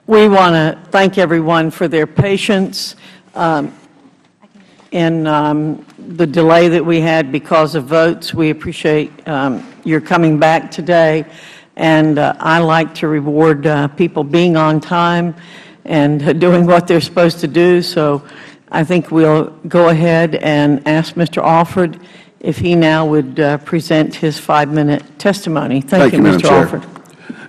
We want to thank everyone for their patience in the delay that we had because of votes. We appreciate your coming back today, and I like to reward people being on time and doing what they're supposed to do. So I think we'll go ahead and ask Mr. Alford if he now would present his 5-minute testimony. Thank you, Mr. Alford.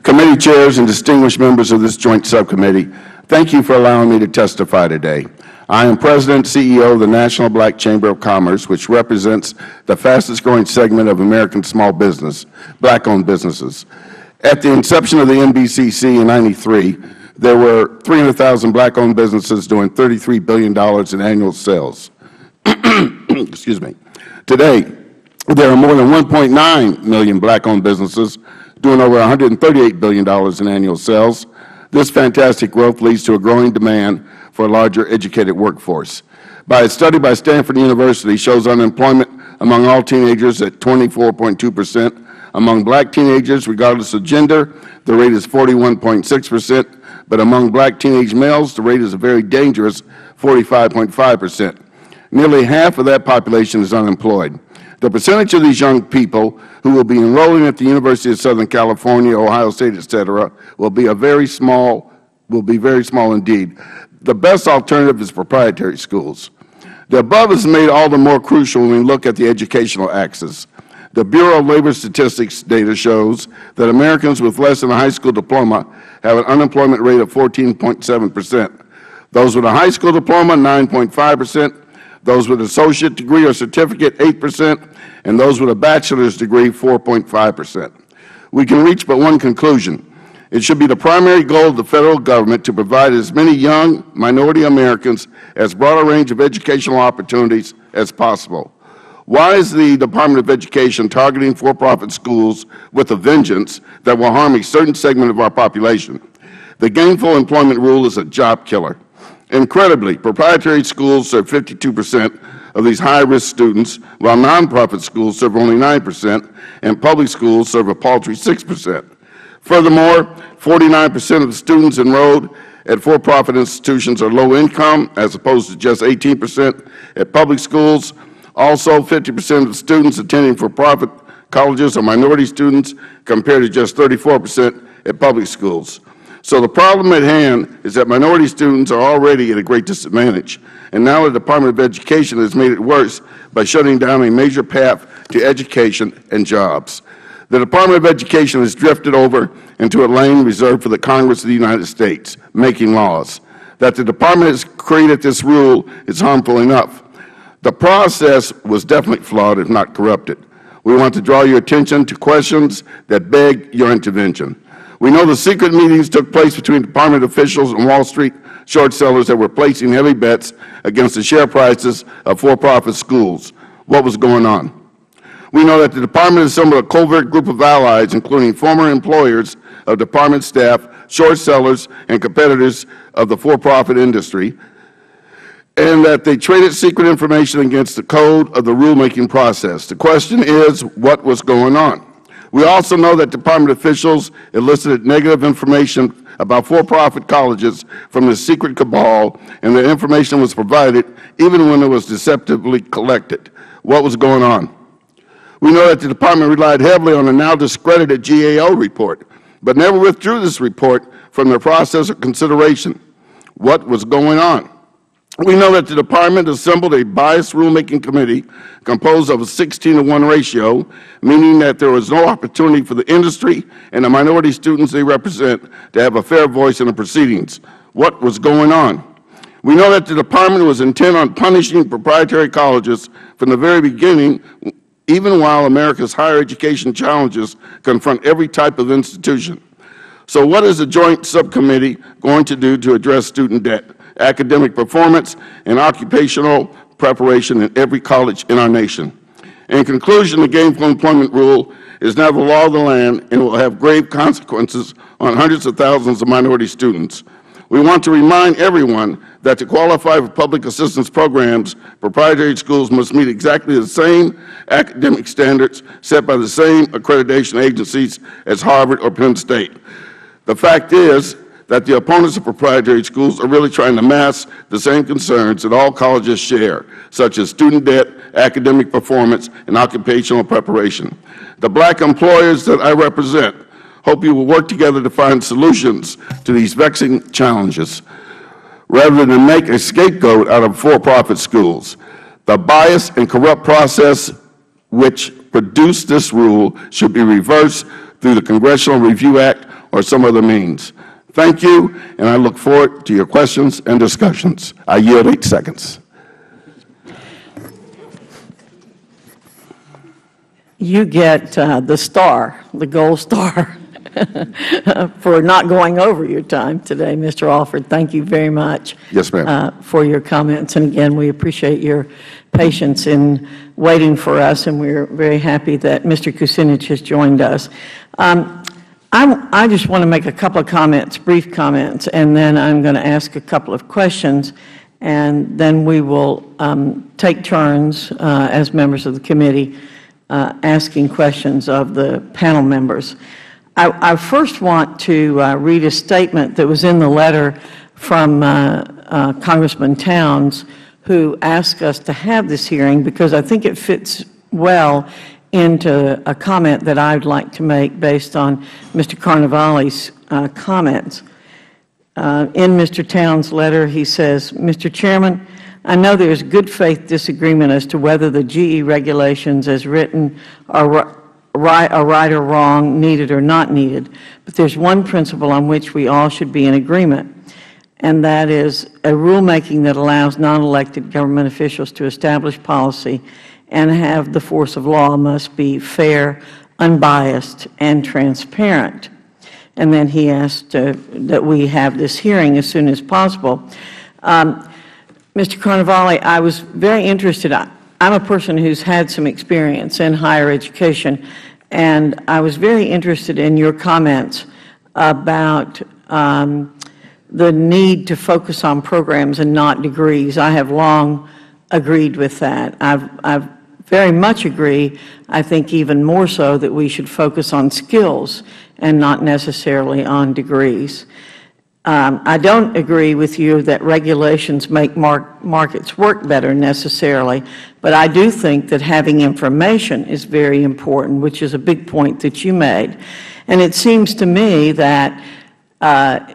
Committee chairs and distinguished members of this joint subcommittee, thank you for allowing me to testify today. I am President and CEO of the National Black Chamber of Commerce, which represents the fastest growing segment of American small business, Black-owned businesses. At the inception of the NBCC in '93, there were 300,000 Black-owned businesses doing $33 billion in annual sales. Excuse me. Today, there are more than 1.9 million Black-owned businesses doing over $138 billion in annual sales. This fantastic growth leads to a growing demand for a larger educated workforce. By a study by Stanford University shows unemployment among all teenagers at 24.2%. Among Black teenagers, regardless of gender, the rate is 41.6%, but among Black teenage males, the rate is a very dangerous 45.5%. Nearly half of that population is unemployed. The percentage of these young people who will be enrolling at the University of Southern California, Ohio State, etc., will be very small indeed. The best alternative is proprietary schools. The above is made all the more crucial when we look at the educational axis. The Bureau of Labor Statistics data shows that Americans with less than a high school diploma have an unemployment rate of 14.7%. Those with a high school diploma, 9.5%. Those with an associate degree or certificate, 8%, and those with a bachelor's degree, 4.5%. We can reach but one conclusion. It should be the primary goal of the federal government to provide as many young minority Americans as broad a range of educational opportunities as possible. Why is the Department of Education targeting for-profit schools with a vengeance that will harm a certain segment of our population? The Gainful Employment Rule is a job killer. Incredibly, proprietary schools serve 52% of these high-risk students, while nonprofit schools serve only 9%, and public schools serve a paltry 6%. Furthermore, 49% of the students enrolled at for-profit institutions are low income, as opposed to just 18% at public schools. Also, 50% of the students attending for-profit colleges are minority students, compared to just 34% at public schools. So the problem at hand is that minority students are already at a great disadvantage, and now the Department of Education has made it worse by shutting down a major path to education and jobs. The Department of Education has drifted over into a lane reserved for the Congress of the United States, making laws. That the Department has created this rule is harmful enough. The process was definitely flawed, if not corrupted. We want to draw your attention to questions that beg your intervention. We know the secret meetings took place between Department officials and Wall Street short sellers that were placing heavy bets against the share prices of for-profit schools. What was going on? We know that the Department assembled a covert group of allies, including former employers of Department staff, short sellers, and competitors of the for-profit industry, and that they traded secret information against the code of the rulemaking process. The question is, what was going on? We also know that Department officials elicited negative information about for-profit colleges from the secret cabal, and the information was provided even when it was deceptively collected. What was going on? We know that the Department relied heavily on the now discredited GAO report, but never withdrew this report from the process of consideration. What was going on? We know that the Department assembled a biased rulemaking committee composed of a 16-to-1 ratio, meaning that there was no opportunity for the industry and the minority students they represent to have a fair voice in the proceedings. What was going on? We know that the Department was intent on punishing proprietary colleges from the very beginning, even while America's higher education challenges confront every type of institution. So what is the Joint Subcommittee going to do to address student debt, academic performance, and occupational preparation in every college in our nation? In conclusion, the Gainful Employment Rule is now the law of the land and will have grave consequences on hundreds of thousands of minority students. We want to remind everyone that to qualify for public assistance programs, proprietary schools must meet exactly the same academic standards set by the same accreditation agencies as Harvard or Penn State. The fact is that the opponents of proprietary schools are really trying to mask the same concerns that all colleges share, such as student debt, academic performance, and occupational preparation. The Black employers that I represent hope you will work together to find solutions to these vexing challenges, rather than make a scapegoat out of for-profit schools. The biased and corrupt process which produced this rule should be reversed through the Congressional Review Act or some other means. Thank you, and I look forward to your questions and discussions. I yield 8 seconds. You get the star, the gold star, for not going over your time today, Mr. Alford. Thank you very much. Yes, ma'am. For your comments. And again, we appreciate your patience in waiting for us, and we're very happy that Mr. Kucinich has joined us. I just want to make a couple of comments, brief comments, and then I'm going to ask a couple of questions, and then we will take turns as members of the committee asking questions of the panel members. I first want to read a statement that was in the letter from Congressman Towns, who asked us to have this hearing because I think it fits well into a comment that I would like to make based on Mr. Carnevale's comments. In Mr. Towns' letter, he says, Mr. Chairman, I know there is good faith disagreement as to whether the GE regulations as written are right or wrong, needed or not needed, but there's one principle on which we all should be in agreement, and that is a rulemaking that allows non-elected government officials to establish policy and have the force of law must be fair, unbiased, and transparent. And then he asked that we have this hearing as soon as possible. Mr. Carnevale, I was very interested. I'm a person who's had some experience in higher education, and I was very interested in your comments about the need to focus on programs and not degrees. I have long agreed with that. I very much agree, I think even more so, that we should focus on skills and not necessarily on degrees. I don't agree with you that regulations make markets work better necessarily, but I do think that having information is very important, which is a big point that you made. And it seems to me that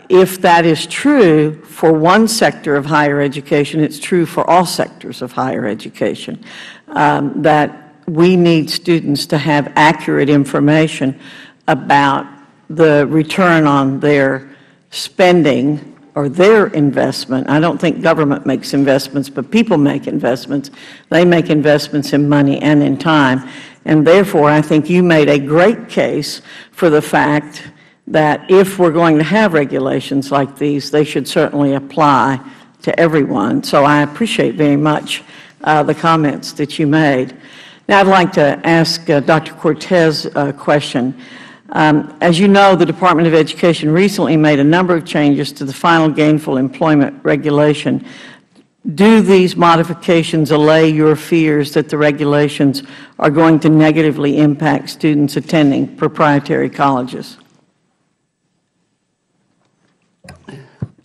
if that is true for one sector of higher education, it's true for all sectors of higher education, that we need students to have accurate information about the return on their spending or their investment. I don't think government makes investments, but people make investments. They make investments in money and in time. And therefore, I think you made a great case for the fact that if we're going to have regulations like these, they should certainly apply to everyone. So I appreciate very much the comments that you made. Now I'd like to ask Dr. Cortez a question. As you know, the Department of Education recently made a number of changes to the final Gainful Employment Regulation. Do these modifications allay your fears that the regulations are going to negatively impact students attending proprietary colleges?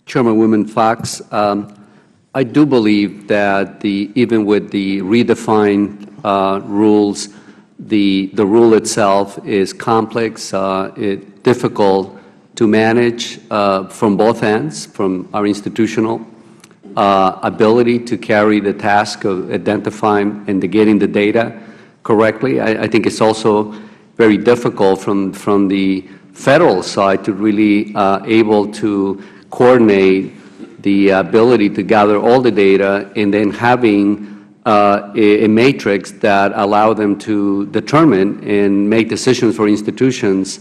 Chairwoman Fox, I do believe that even with the redefined rules, the rule itself is complex, difficult to manage from both ends, from our institutional ability to carry the task of identifying and getting the data correctly. I think it's also very difficult from the Federal side to really able to coordinate the ability to gather all the data and then having a matrix that allow them to determine and make decisions for institutions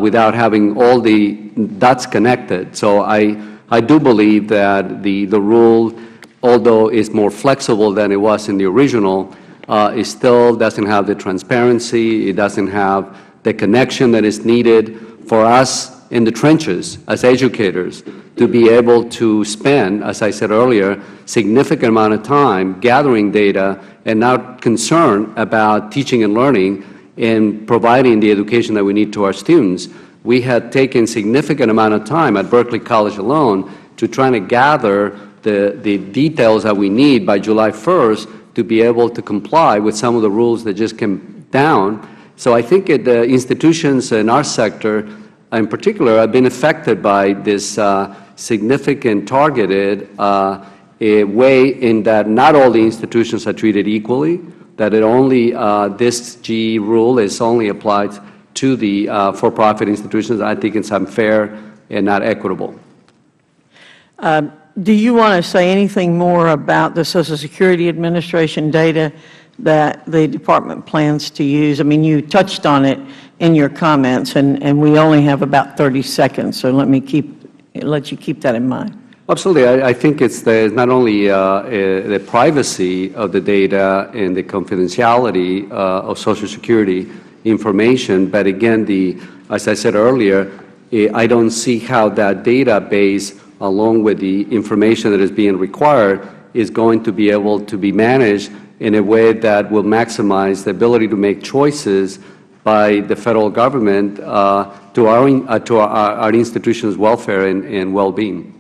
without having all the dots connected. So I do believe that the rule, although is more flexible than it was in the original, it still doesn't have the transparency, it doesn't have the connection that is needed for us in the trenches as educators to be able to spend, as I said earlier, significant amount of time gathering data and not concerned about teaching and learning and providing the education that we need to our students we had taken significant amount of time at Berkeley College alone to try to gather the details that we need by July 1st to be able to comply with some of the rules that just came down. So I think the institutions in our sector in particular have been affected by this significant targeted way in that not all the institutions are treated equally, that it only, this GE rule is only applied to the for-profit institutions. I think it's unfair and not equitable. Do you want to say anything more about the Social Security Administration data that the Department plans to use? I mean, you touched on it in your comments, and we only have about 30 seconds, so let you keep that in mind. Absolutely. I think it's not only the privacy of the data and the confidentiality of Social Security information, but again, as I said earlier, I don't see how that database, along with the information that is being required, is going to be able to be managed in a way that will maximize the ability to make choices by the Federal Government to our institutions' welfare and well-being.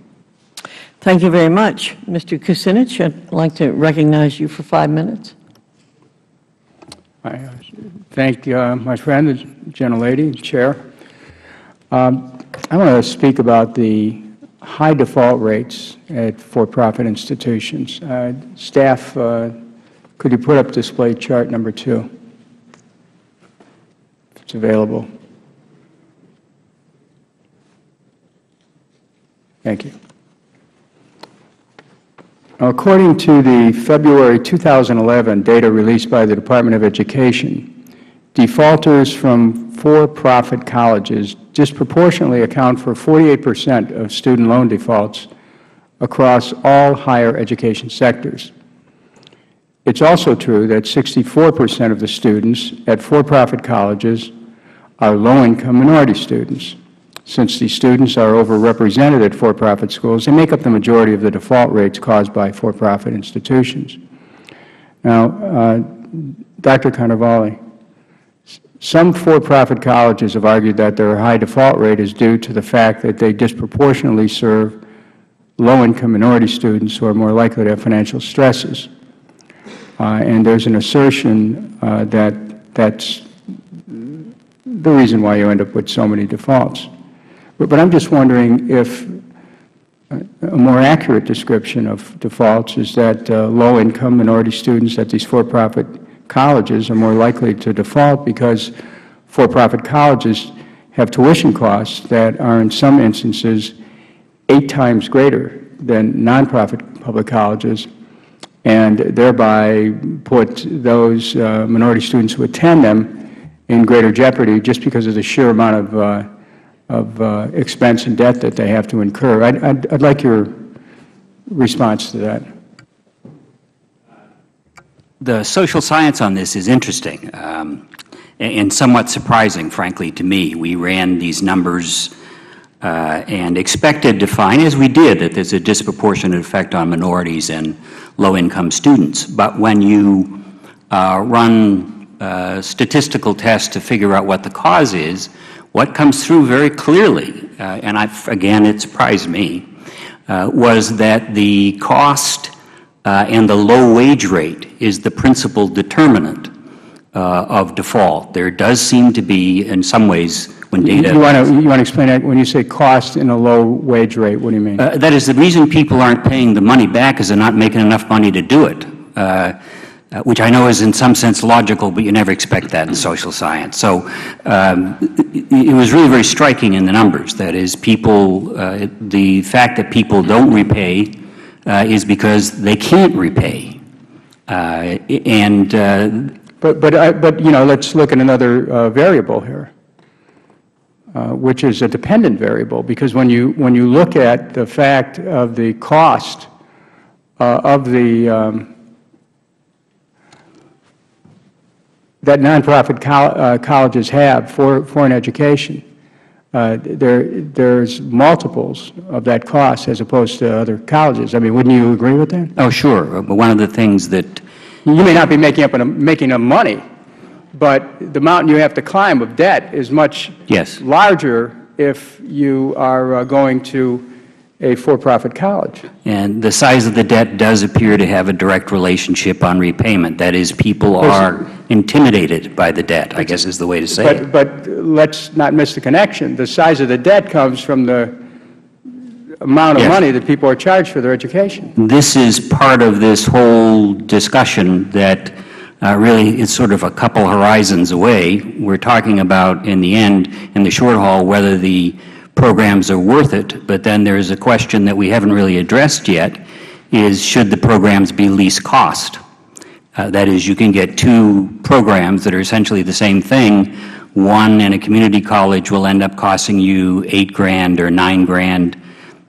Thank you very much. Mr. Kucinich, I'd like to recognize you for 5 minutes. I thank my friend, the gentlelady, Chair. I want to speak about the high default rates at for-profit institutions. Staff, could you put up display chart number 2, if it's available? Thank you. According to the February 2011 data released by the Department of Education, defaulters from for-profit colleges disproportionately account for 48% of student loan defaults across all higher education sectors. It's also true that 64% of the students at for-profit colleges are low-income minority students. Since these students are overrepresented at for-profit schools, they make up the majority of the default rates caused by for-profit institutions. Now, Dr. Carnevale, some for-profit colleges have argued that their high default rate is due to the fact that they disproportionately serve low-income minority students who are more likely to have financial stresses. And there's an assertion that that's the reason why you end up with so many defaults. But I'm just wondering if a more accurate description of defaults is that low-income minority students at these for-profit colleges are more likely to default because for-profit colleges have tuition costs that are in some instances 8 times greater than nonprofit public colleges, and thereby put those minority students who attend them in greater jeopardy just because of the sheer amount of expense and debt that they have to incur. I'd like your response to that. The social science on this is interesting and somewhat surprising, frankly, to me. We ran these numbers and expected to find, as we did, that there's a disproportionate effect on minorities and low-income students. But when you run statistical tests to figure out what the cause is, what comes through very clearly, and again, it surprised me, was that the cost and the low wage rate is the principal determinant of default. There does seem to be, in some ways, when data— You want to explain that? When you say cost and a low wage rate, what do you mean? That is, the reason people aren't paying the money back is they're not making enough money to do it, which I know is in some sense logical, but you never expect that in social science. So it was really very striking in the numbers. That is, the fact that people don't repay is because they can't repay. But you know, let's look at another variable here, which is a dependent variable, because when you look at the fact of the cost of the that nonprofit colleges have for foreign education, there's multiples of that cost as opposed to other colleges. I mean, wouldn't you agree with that? Oh, sure. But one of the things that— You may not be making up money, but the mountain you have to climb of debt is much larger if you are going to a for-profit college. And the size of the debt does appear to have a direct relationship on repayment. That is, people are intimidated by the debt, I guess is the way to say it. But let's not miss the connection. The size of the debt comes from the amount of money that people are charged for their education. This is part of this whole discussion that really is sort of a couple horizons away. We're talking about, in the end, in the short haul, whether the programs are worth it, but then there's a question that we haven't really addressed yet, is should the programs be least cost? That is, you can get two programs that are essentially the same thing. One in a community college will end up costing you $8,000 or $9,000,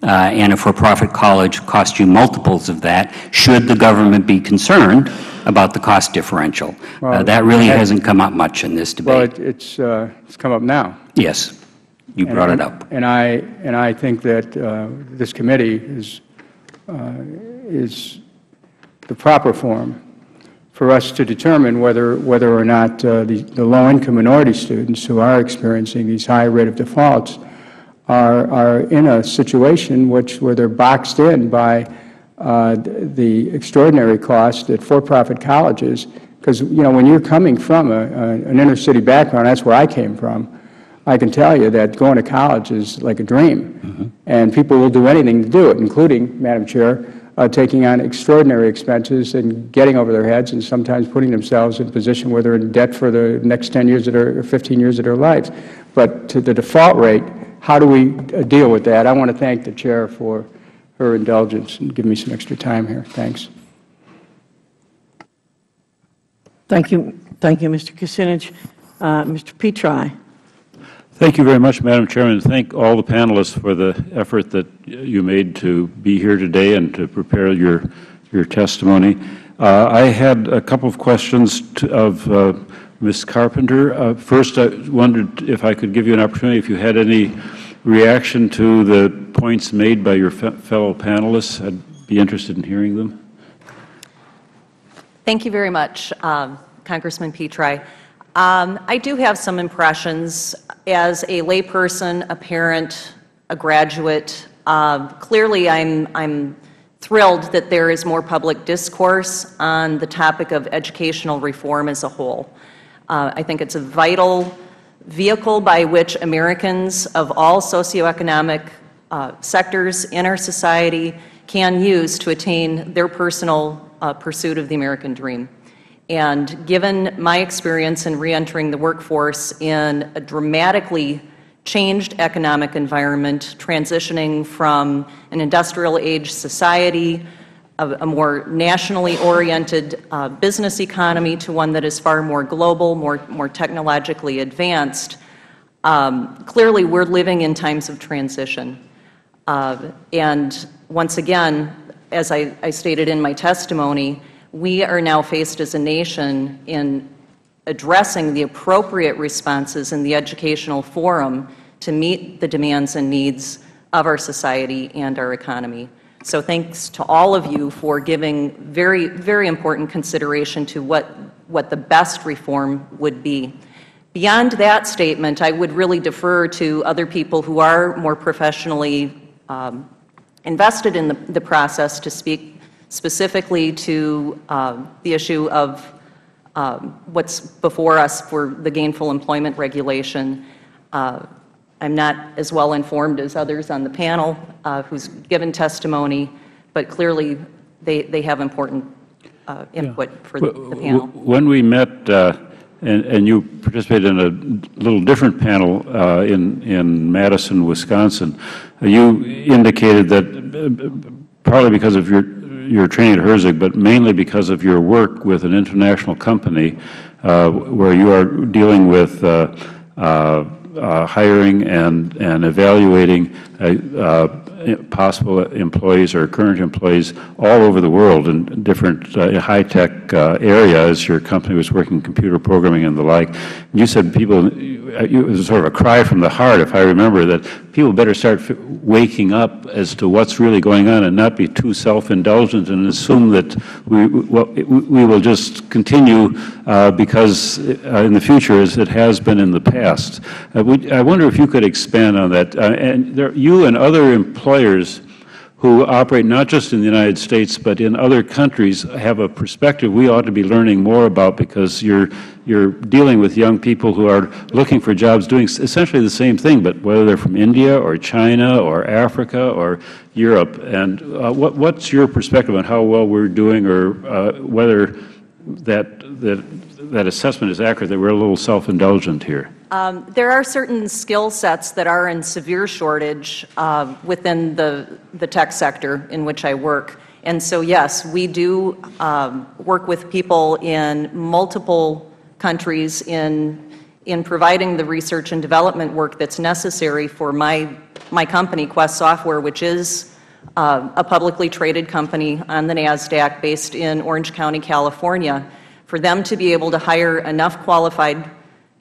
and a for-profit college cost you multiples of that. Should the government be concerned about the cost differential? That really hasn't come up much in this debate. Well, it's come up now. Yes. You brought it up. And I think that this committee is the proper forum for us to determine whether or not the low-income minority students who are experiencing these high rate of defaults are in a situation where they're boxed in by the extraordinary cost at for-profit colleges. Because, you know, when you're coming from an inner-city background, that's where I came from, I can tell you that going to college is like a dream, and people will do anything to do it, including, Madam Chair, taking on extraordinary expenses and getting over their heads and sometimes putting themselves in a position where they're in debt for the next 10 years or 15 years of their lives. But to the default rate, how do we deal with that? I want to thank the Chair for her indulgence and giving me some extra time here. Thanks. Thank you. Thank you, Mr. Kucinich. Mr. Petri. Thank you very much, Madam Chairman. Thank all the panelists for the effort that you made to be here today and to prepare your testimony. I had a couple of questions of Ms. Carpenter. First, I wondered if I could give you an opportunity, if you had any reaction to the points made by your fellow panelists. I'd be interested in hearing them. Thank you very much, Congressman Petri. I do have some impressions as a layperson, a parent, a graduate. Clearly, I'm thrilled that there is more public discourse on the topic of educational reform as a whole. I think it's a vital vehicle by which Americans of all socioeconomic sectors in our society can use to attain their personal pursuit of the American dream. And given my experience in reentering the workforce in a dramatically changed economic environment, transitioning from an industrial age society, a more nationally oriented business economy to one that is far more global, more technologically advanced, clearly we're living in times of transition. And once again, as I stated in my testimony, we are now faced as a nation in addressing the appropriate responses in the educational forum to meet the demands and needs of our society and our economy. So thanks to all of you for giving very, very important consideration to what the best reform would be. Beyond that statement, I would really defer to other people who are more professionally invested in the process to speak specifically to the issue of what's before us for the Gainful Employment Regulation. I'm not as well informed as others on the panel who's given testimony, but clearly they have important input for the panel. When we met, and you participated in a little different panel in Madison, Wisconsin, you indicated that partly because of your training at Herzog, but mainly because of your work with an international company where you are dealing with hiring and evaluating possible employees or current employees all over the world in different high-tech areas. Your company was working in computer programming and the like. You said people it was sort of a cry from the heart, if I remember, that people better start waking up as to what's really going on and not be too self-indulgent and assume that we will just continue because in the future as it has been in the past. I wonder if you could expand on that. And you and other employers who operate not just in the United States but in other countries have a perspective we ought to be learning more about, because you're dealing with young people who are looking for jobs doing essentially the same thing, but whether they're from India or China or Africa or Europe. And what's your perspective on how well we're doing, or whether that assessment is accurate, that we're a little self-indulgent here? There are certain skill sets that are in severe shortage within the tech sector in which I work. And so, yes, we do work with people in multiple countries in providing the research and development work that's necessary for my company, Quest Software, which is a publicly traded company on the NASDAQ based in Orange County, California. For them to be able to hire enough qualified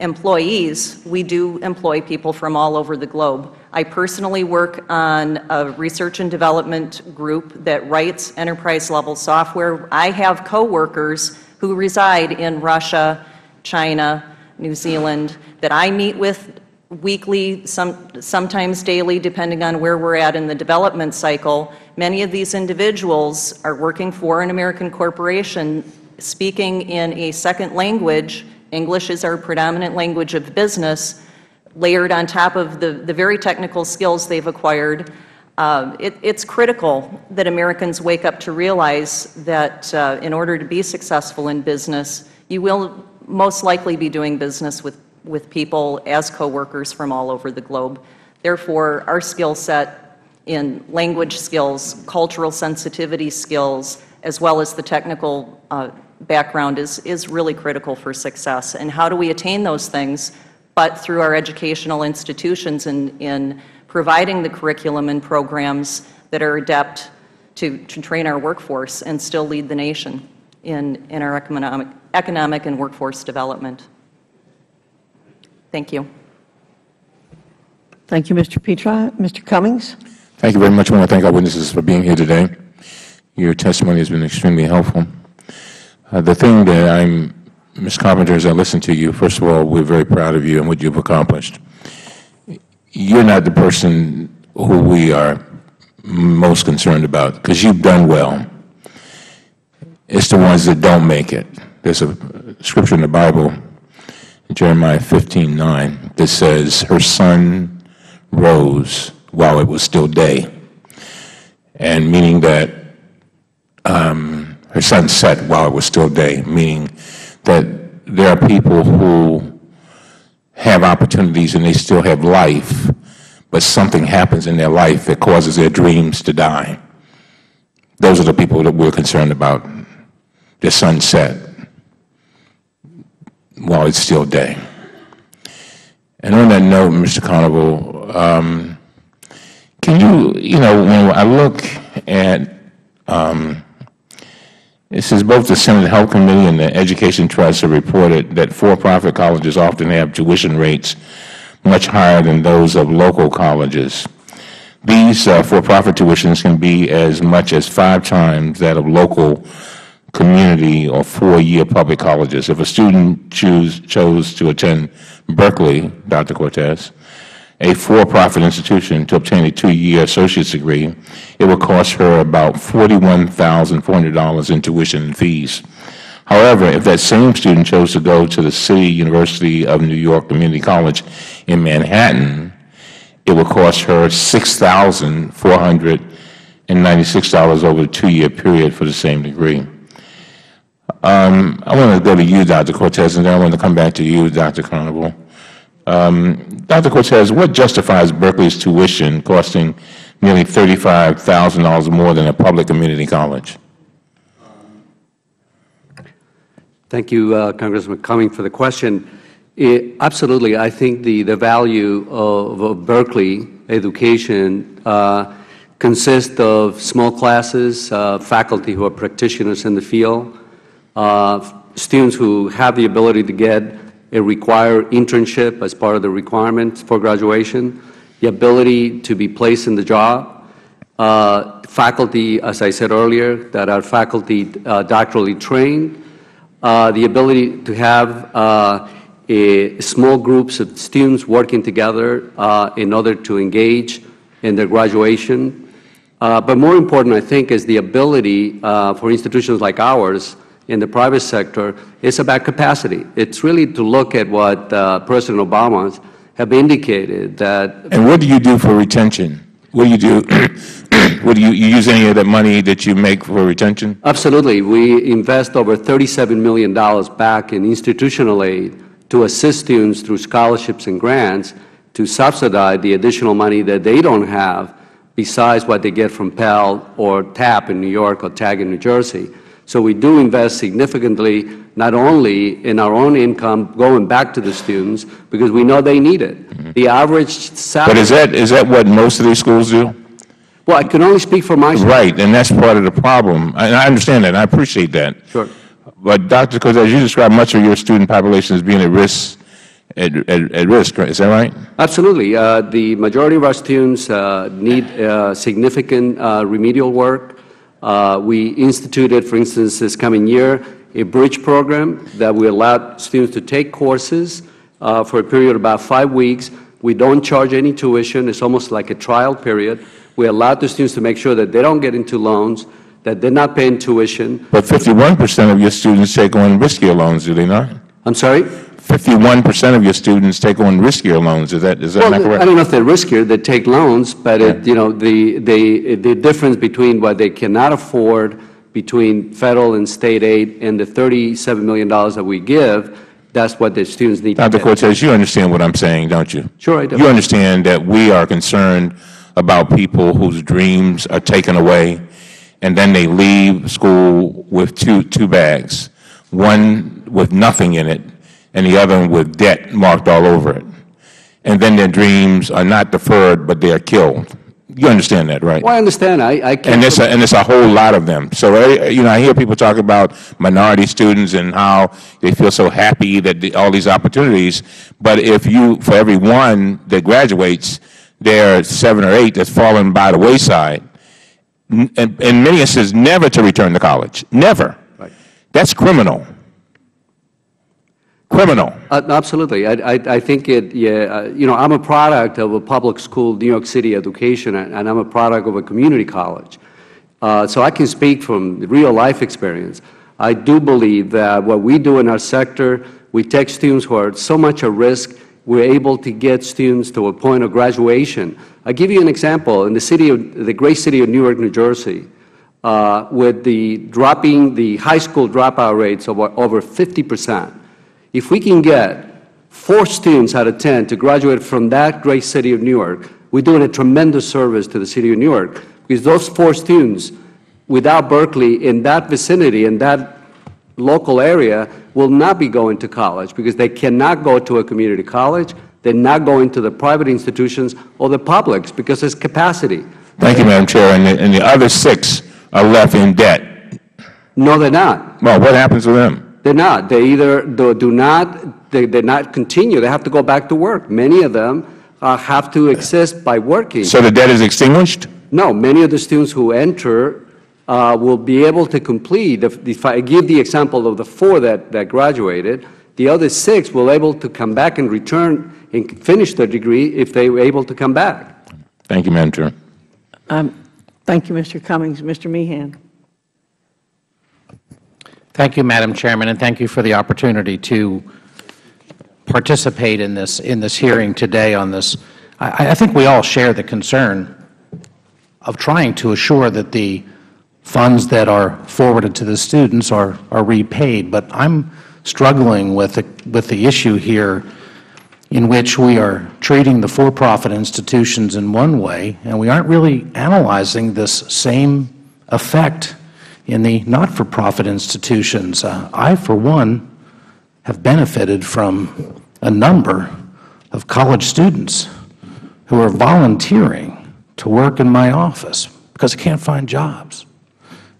employees, we do employ people from all over the globe. I personally work on a research and development group that writes enterprise-level software. I have coworkers who reside in Russia, China, New Zealand, that I meet with weekly, sometimes daily, depending on where we're at in the development cycle. Many of these individuals are working for an American corporation, speaking in a second language. English is our predominant language of business, layered on top of the very technical skills they've acquired. It's critical that Americans wake up to realize that in order to be successful in business, you will most likely be doing business with people as coworkers from all over the globe. Therefore, our skill set in language skills, cultural sensitivity skills, as well as the technical background is really critical for success. And how do we attain those things? But through our educational institutions in providing the curriculum and programs that are adept to train our workforce and still lead the nation in our economic and workforce development. Thank you. Thank you, Mr. Petri. Mr. Cummings? Thank you very much. I want to thank our witnesses for being here today. Your testimony has been extremely helpful. The thing that Ms. Carpenter, as I listen to you, first of all, we're very proud of you and what you've accomplished. You're not the person who we are most concerned about, because you've done well. It's the ones that don't make it. There's a scripture in the Bible, Jeremiah 15:9, that says, her sun rose while it was still day. And meaning that her sun set while it was still day, meaning that there are people who have opportunities and they still have life, but something happens in their life that causes their dreams to die. Those are the people that we're concerned about. The sun set while it's still day. And on that note, Mr. Carnival, can you know, when I look at, it says both the Senate Health Committee and the Education Trust have reported that for-profit colleges often have tuition rates much higher than those of local colleges. These for-profit tuitions can be as much as 5 times that of local community or 4-year public colleges. If a student chose to attend Berkeley, Dr. Cortez, a for-profit institution, to obtain a 2-year associate's degree, it would cost her about $41,400 in tuition and fees. However, if that same student chose to go to the City University of New York Community College in Manhattan, it would cost her $6,496 over a 2-year period for the same degree. I want to go to you, Dr. Cortez, and then I want to come back to you, Dr. Carnival. Dr. Cortez, what justifies Berkeley's tuition costing nearly $35,000 more than a public community college? Thank you, Congressman Cummings, for the question. Absolutely. I think the value of Berkeley education consists of small classes, faculty who are practitioners in the field, students who have the ability to get a required internship as part of the requirements for graduation, the ability to be placed in the job, faculty, as I said earlier, that are faculty doctorally trained, the ability to have small groups of students working together in order to engage in their graduation. But more important, I think, is the ability for institutions like ours in the private sector. It's about capacity. It's really to look at what President Obama have indicated that. And what do you do for retention? What do you do? Would you use any of the money that you make for retention? Absolutely. We invest over $37 million back in institutional aid to assist students through scholarships and grants to subsidize the additional money that they don't have besides what they get from Pell or TAP in New York or TAG in New Jersey. So we do invest significantly not only in our own income going back to the students, because we know they need it. Mm-hmm. The average salary. But is that what most of these schools do? Well, I can only speak for my school. Right, and that's part of the problem. And I understand that, and I appreciate that. Sure. But Dr. Coates, as you described, much of your student population is being at risk, is that right? Absolutely. The majority of our students need significant remedial work. We instituted, for instance, this coming year, a bridge program that we allow students to take courses for a period of about 5 weeks. We don't charge any tuition. It's almost like a trial period. We allow the students to make sure that they don't get into loans, that they're not paying tuition. But 51% of your students take on riskier loans, do they not? I'm sorry? 51% of your students take on riskier loans. Is that not correct? I don't know if they're riskier. They take loans, but the difference between what they cannot afford between federal and state aid and the $37 million that we give, that's what the students need to get. Dr. Cortez, you understand what I'm saying, don't you? Sure, I do. You understand that we are concerned about people whose dreams are taken away, and then they leave school with two bags, one with nothing in it, and the other one with debt marked all over it. And then their dreams are not deferred, but they are killed. You understand that, right? Well, I understand. I can't. And it's a whole lot of them. So, I hear people talk about minority students and how they feel so happy that all these opportunities. But for every one that graduates, there are 7 or 8 that's fallen by the wayside. In many instances, never to return to college. Never. Right. That's criminal. Criminal. Absolutely. I think I'm a product of a public school, New York City education, and I'm a product of a community college. So I can speak from real life experience. I do believe that what we do in our sector, we take students who are so much at risk, we're able to get students to a point of graduation. I'll give you an example. In the great city of Newark, New Jersey, with dropping the high school dropout rates of over 50%, if we can get 4 students out of 10 to graduate from that great city of Newark, we're doing a tremendous service to the city of Newark, because those 4 students, without Berkeley, in that vicinity, in that local area, will not be going to college, because they cannot go to a community college, they're not going to the private institutions or the publics, because there's capacity. Thank you, Madam Chair. And the other 6 are left in debt. No, they're not. Well, what happens to them? They're not. They either do not, they not continue. They have to go back to work. Many of them have to exist by working. So the debt is extinguished? No. Many of the students who enter will be able to complete. If I give the example of the 4 that graduated, the other 6 will able to come back and return and finish their degree if they were able to come back. Thank you, Madam Chair. Thank you, Mr. Cummings. Mr. Meehan. Thank you, Madam Chairman, and thank you for the opportunity to participate in this hearing today on this. I think we all share the concern of trying to assure that the funds that are forwarded to the students are repaid, but I'm struggling with the issue here in which we are treating the for-profit institutions in one way, and we aren't really analyzing this same effect in the not-for-profit institutions. I, for one, have benefited from a number of college students who are volunteering to work in my office because they can't find jobs.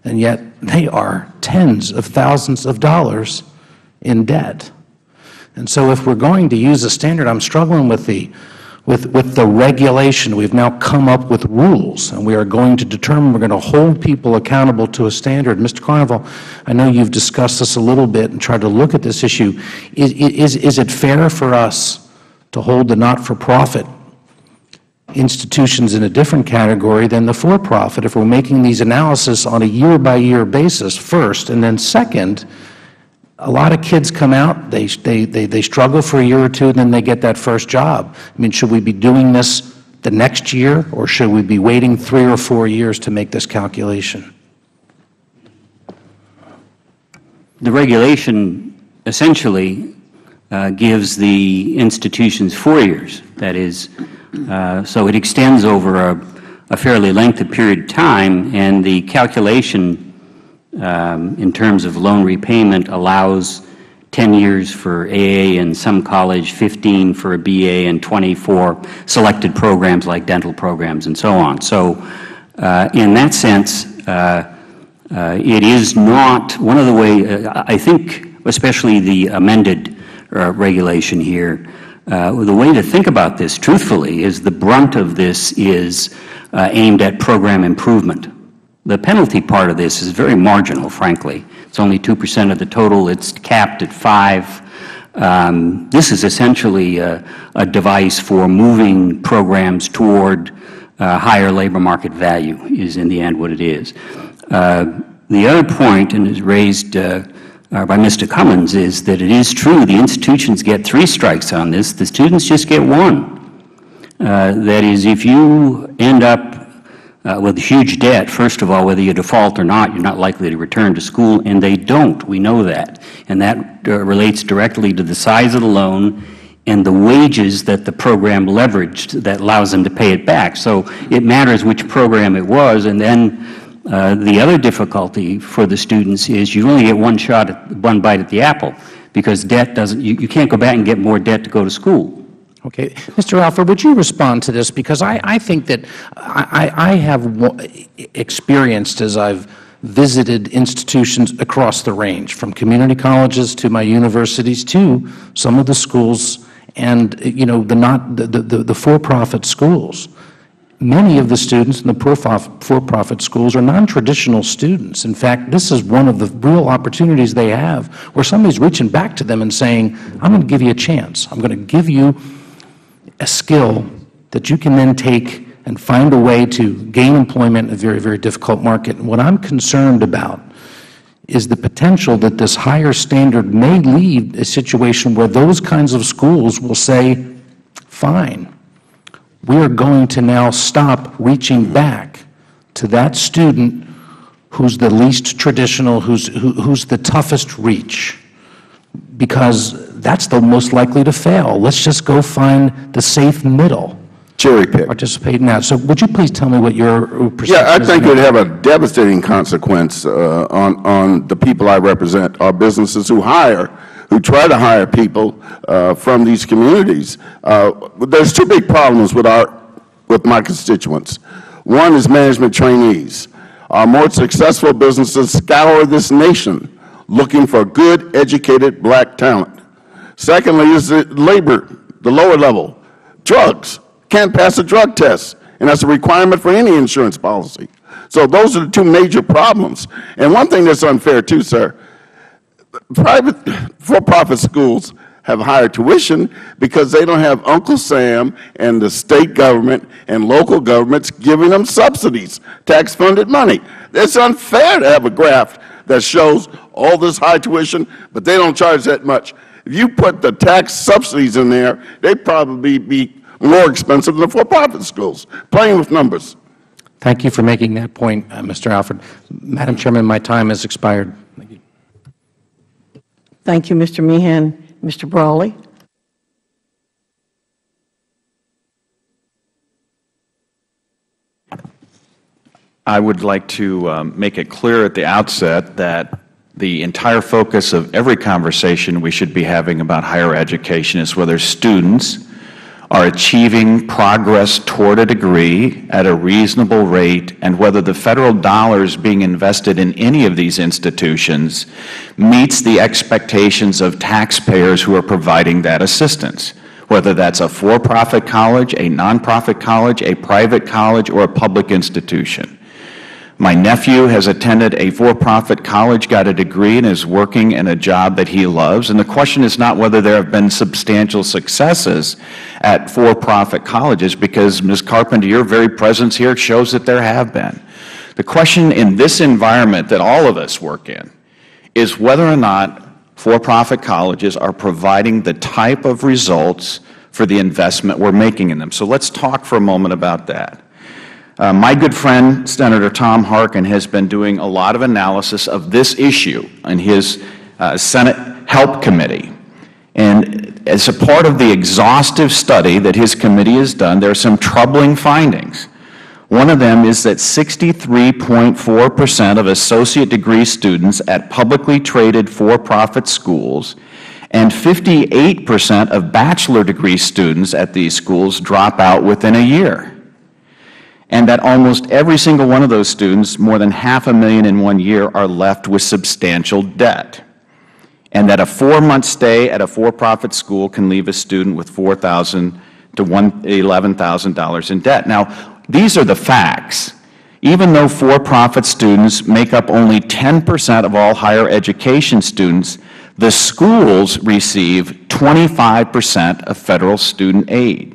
And yet they are tens of thousands of dollars in debt. And so if we're going to use a standard, I'm struggling with the regulation. We've now come up with rules, and we are going to determine, we're going to hold people accountable to a standard. Mr. Carnival, I know you've discussed this a little bit and tried to look at this issue. Is it fair for us to hold the not-for-profit institutions in a different category than the for-profit if we're making these analysis on a year-by-year basis first? And then second, a lot of kids come out, they struggle for a year or two, and then they get that first job. I mean, should we be doing this the next year, or should we be waiting 3 or 4 years to make this calculation? The regulation essentially gives the institutions 4 years. That is, so it extends over a fairly lengthy period of time, and the calculation in terms of loan repayment allows 10 years for AA in some college, 15 for a BA, and 20 for selected programs like dental programs and so on. So in that sense, it is not one of the ways, I think, especially the amended regulation here, the way to think about this, truthfully, is the brunt of this is aimed at program improvement. The penalty part of this is very marginal, frankly. It's only 2% of the total. It's capped at 5. This is essentially a device for moving programs toward higher labor market value, is in the end what it is. The other point, and is raised by Mr. Cummins, is that it is true the institutions get 3 strikes on this. The students just get 1. That is, if you end up with huge debt, first of all, whether you default or not, you're not likely to return to school, and they don't. We know that. And that relates directly to the size of the loan and the wages that the program leveraged that allows them to pay it back. So it matters which program it was. And then the other difficulty for the students is you only get one bite at the apple, because debt doesn't, you can't go back and get more debt to go to school. Okay. Mr. Alford, would you respond to this? Because I think that I have experienced, as I've visited institutions across the range, from community colleges to my universities to some of the schools and, you know, the for-profit schools. Many of the students in the for-profit schools are non-traditional students. In fact, this is one of the real opportunities they have, where somebody's reaching back to them and saying, I'm going to give you a chance. I'm going to give you a skill that you can then take and find a way to gain employment in a very, very difficult market. And what I'm concerned about is the potential that this higher standard may lead a situation where those kinds of schools will say, fine, we are going to now stop reaching back to that student who's the least traditional, who's the toughest reach, because that's the most likely to fail. Let's just go find the safe middle. Cherry pick. Participate in that. So would you please tell me what your perception is? Yeah, I think it would have a devastating consequence on the people I represent, our businesses who try to hire people from these communities. There's 2 big problems with my constituents. One is management trainees. Our more successful businesses scour this nation looking for good, educated black talent. Secondly is the labor, the lower level, drugs. Can't pass a drug test, and that's a requirement for any insurance policy. So those are the 2 major problems. And one thing that's unfair too, sir, private for-profit schools have higher tuition because they don't have Uncle Sam and the state government and local governments giving them subsidies, tax-funded money. It's unfair to have a graph that shows all this high tuition, but they don't charge that much. If you put the tax subsidies in there, they'd probably be more expensive than the for-profit schools, playing with numbers. Thank you for making that point, Mr. Alford. Madam Chairman, my time has expired. Thank you. Thank you, Mr. Meehan. Mr. Brawley. I would like to make it clear at the outset that the entire focus of every conversation we should be having about higher education is whether students are achieving progress toward a degree at a reasonable rate, and whether the Federal dollars being invested in any of these institutions meets the expectations of taxpayers who are providing that assistance, whether that's a for-profit college, a nonprofit college, a private college, or a public institution. My nephew has attended a for-profit college, got a degree, and is working in a job that he loves. And the question is not whether there have been substantial successes at for-profit colleges, because, Ms. Carpenter, your very presence here shows that there have been. The question in this environment that all of us work in is whether or not for-profit colleges are providing the type of results for the investment we're making in them. So let's talk for a moment about that. My good friend, Senator Tom Harkin, has been doing a lot of analysis of this issue in his Senate Help Committee. And as a part of the exhaustive study that his committee has done, there are some troubling findings. One of them is that 63.4% of associate degree students at publicly traded for-profit schools and 58% of bachelor degree students at these schools drop out within a year. And that almost every single one of those students, more than 500,000 in 1 year, are left with substantial debt. And that a 4-month stay at a for-profit school can leave a student with $4,000 to $11,000 in debt. Now, these are the facts. Even though for-profit students make up only 10% of all higher education students, the schools receive 25% of Federal student aid.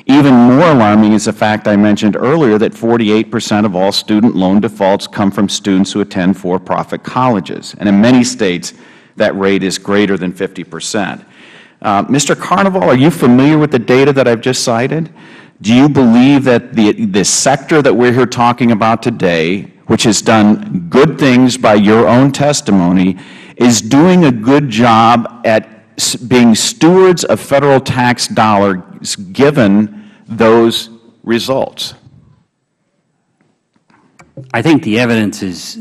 Even more alarming is the fact I mentioned earlier that 48% of all student loan defaults come from students who attend for-profit colleges. And in many states, that rate is greater than 50%. Mr. Carnival, are you familiar with the data that I've just cited? Do you believe that the sector that we're here talking about today, which has done good things by your own testimony, is doing a good job at being stewards of Federal tax dollars given those results? I think the evidence is,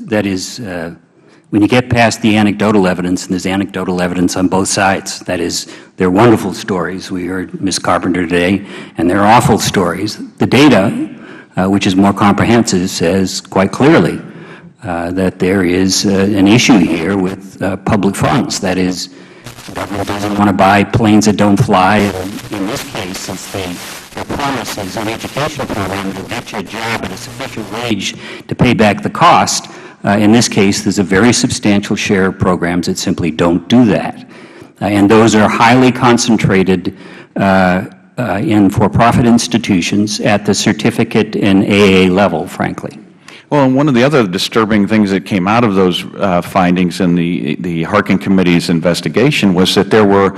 when you get past the anecdotal evidence, and there's anecdotal evidence on both sides, that is, they're wonderful stories. We heard Ms. Carpenter today, and they're awful stories. The data, which is more comprehensive, says quite clearly that there is an issue here with public funds. That is, the government doesn't want to buy planes that don't fly. And in this case, since their promise is an educational program to get you a job at a sufficient wage to pay back the cost, in this case, there's a very substantial share of programs that simply don't do that. And those are highly concentrated in for-profit institutions at the certificate and AA level, frankly. Well, and one of the other disturbing things that came out of those findings in the Harkin Committee's investigation was that there were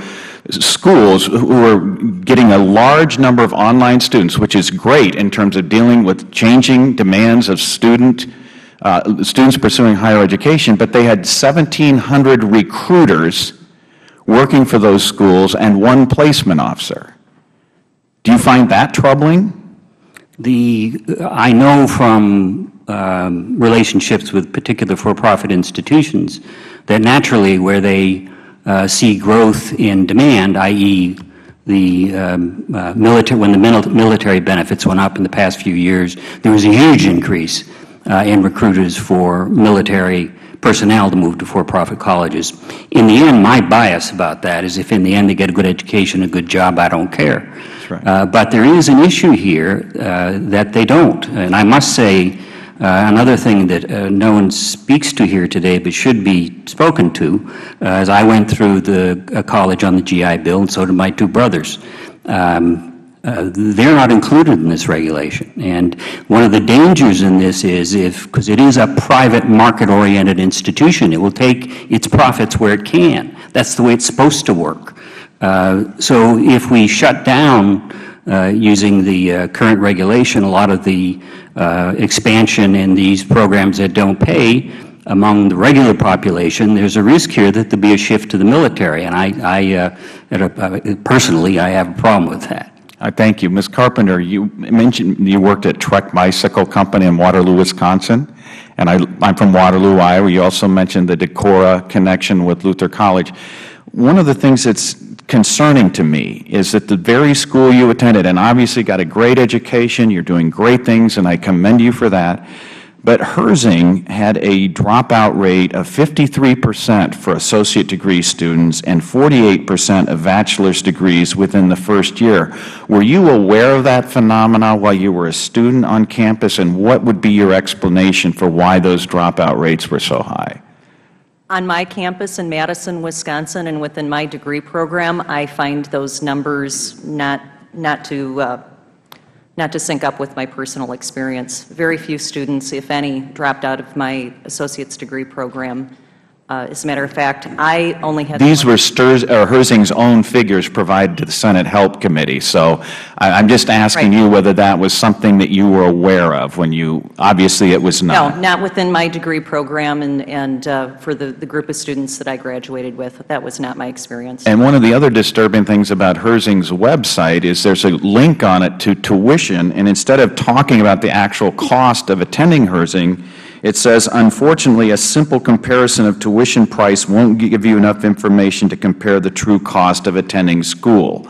schools who were getting a large number of online students, which is great in terms of dealing with changing demands of students pursuing higher education, but they had 1,700 recruiters working for those schools and 1 placement officer. Do you find that troubling? I know from relationships with particular for-profit institutions that naturally where they see growth in demand, i.e. when the military benefits went up in the past few years, there was a huge increase in recruiters for military personnel to move to for-profit colleges. In the end, my bias about that is if in the end they get a good education, a good job, I don't care. That's right. But there is an issue here that they don't. And I must say, another thing that no one speaks to here today but should be spoken to, as I went through the college on the GI Bill, and so did my 2 brothers. They're not included in this regulation. And one of the dangers in this is because it is a private market-oriented institution, it will take its profits where it can. That's the way it's supposed to work. So if we shut down, using the current regulation, a lot of the expansion in these programs that don't pay among the regular population, there's a risk here that there'll be a shift to the military. And personally, I have a problem with that. Thank you. Ms. Carpenter, you mentioned you worked at Trek Bicycle Company in Waterloo, Wisconsin, and I'm from Waterloo, Iowa. You also mentioned the Decorah connection with Luther College. One of the things that's concerning to me is that the very school you attended, and obviously got a great education, you're doing great things, and I commend you for that, but Herzing had a dropout rate of 53% for associate degree students and 48% of bachelor's degrees within the first year. Were you aware of that phenomena while you were a student on campus, and what would be your explanation for why those dropout rates were so high? On my campus in Madison, Wisconsin, and within my degree program, I find those numbers not to sync up with my personal experience. Very few students, if any, dropped out of my associate's degree program. As a matter of fact, I only had... These were Herzing's own figures provided to the Senate Help Committee, so I'm just asking you whether that was something that you were aware of when you, obviously it was not. No, not within my degree program and for the group of students that I graduated with. That was not my experience. And one of the other disturbing things about Herzing's website is there's a link on it to tuition, and instead of talking about the actual cost of attending Herzing, it says, unfortunately, a simple comparison of tuition price won't give you enough information to compare the true cost of attending school.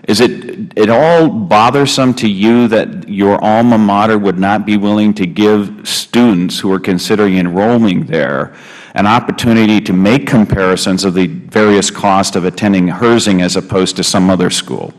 Is it at all bothersome to you that your alma mater would not be willing to give students who are considering enrolling there an opportunity to make comparisons of the various costs of attending Herzing as opposed to some other school?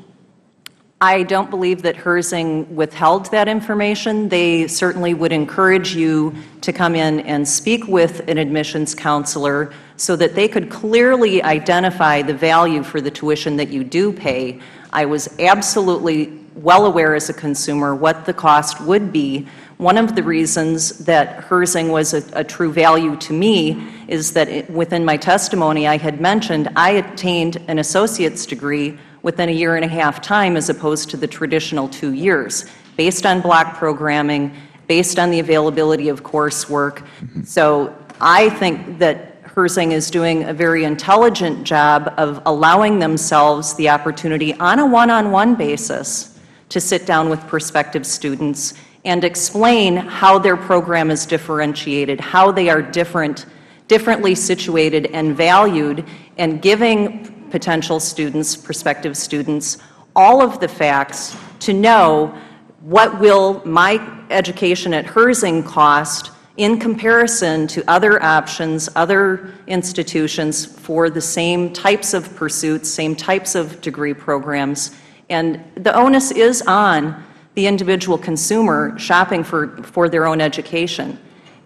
I don't believe that Herzing withheld that information. They certainly would encourage you to come in and speak with an admissions counselor so that they could clearly identify the value for the tuition that you do pay. I was absolutely well aware as a consumer what the cost would be. One of the reasons that Herzing was a true value to me is that within my testimony I had mentioned I attained an associate's degree within a year and a half time as opposed to the traditional 2 years, based on block programming, based on the availability of coursework. So I think that Herzing is doing a very intelligent job of allowing themselves the opportunity on a one-on-one basis to sit down with prospective students and explain how their program is differentiated, how they are differently situated and valued, and giving potential students, prospective students, all of the facts to know what will my education at Herzing cost in comparison to other options, other institutions for the same types of pursuits, same types of degree programs. And the onus is on the individual consumer shopping for their own education.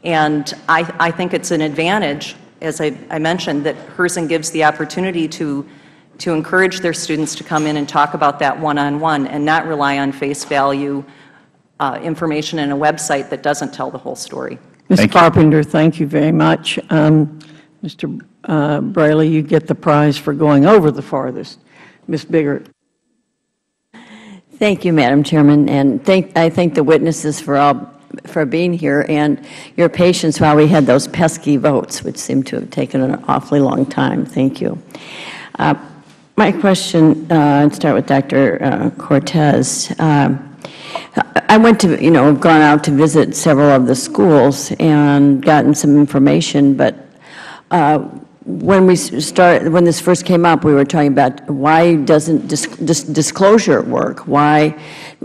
And I think it's an advantage, as I mentioned, that Herzing gives the opportunity to encourage their students to come in and talk about that one-on-one and not rely on face value information in a website that doesn't tell the whole story. Ms. Carpenter, thank you very much. Mr. Braley, you get the prize for going over the farthest. Ms. Biggert. Thank you, Madam Chairman, and I thank the witnesses for being here and your patience while we had those pesky votes, which seem to have taken an awfully long time. Thank you. My question, I'll start with Dr. Cortez. I went to, have gone out to visit several of the schools and gotten some information, but when this first came up, we were talking about why doesn't disclosure work? Why,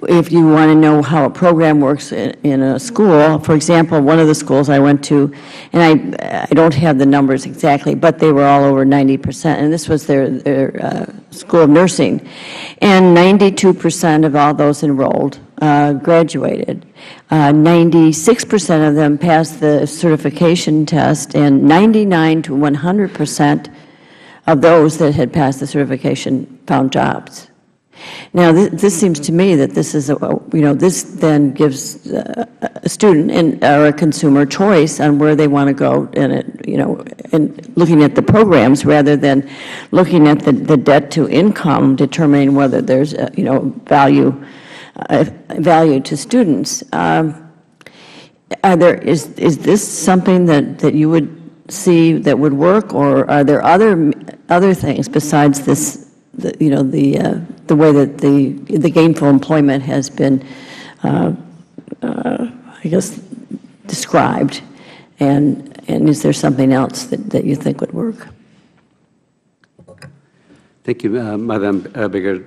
if you want to know how a program works in a school, for example, one of the schools I went to, and I don't have the numbers exactly, but they were all over 90%, and this was their School of Nursing, and 92% of all those enrolled graduated. 96% of them passed the certification test, and 99 to 100% of those that had passed the certification found jobs. Now, this seems to me that this is this then gives a student or a consumer choice on where they want to go, and looking at the programs rather than looking at the debt to income, determining whether there's value to students. Is this something that you would see that would work, or are there other things besides this? The way that the gainful employment has been, I guess, described, and is there something else that you think would work? Thank you, Madam Bigger.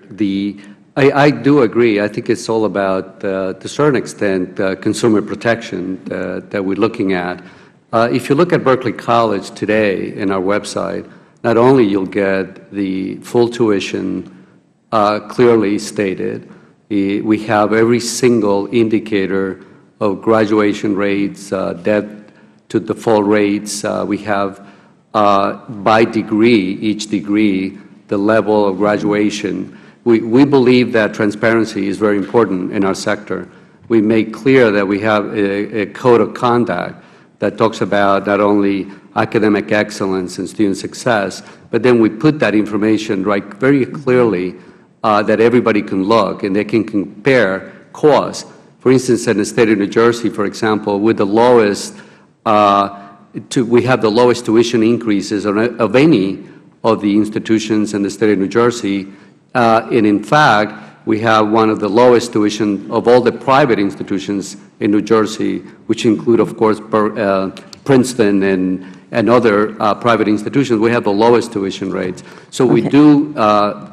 I do agree. I think it's all about, to a certain extent, consumer protection that we're looking at. If you look at Berkeley College today in our website, not only you'll get the full tuition clearly stated, we have every single indicator of graduation rates, debt to default rates. We have by degree, each degree, the level of graduation. We believe that transparency is very important in our sector. We make clear that we have a code of conduct that talks about not only academic excellence and student success, but then we put that information right very clearly that everybody can look and they can compare costs. For instance, in the state of New Jersey, for example, with the lowest, we have the lowest tuition increases of any of the institutions in the state of New Jersey. And in fact, we have one of the lowest tuition of all the private institutions in New Jersey, which include, of course, Princeton and other private institutions. We have the lowest tuition rates. So we do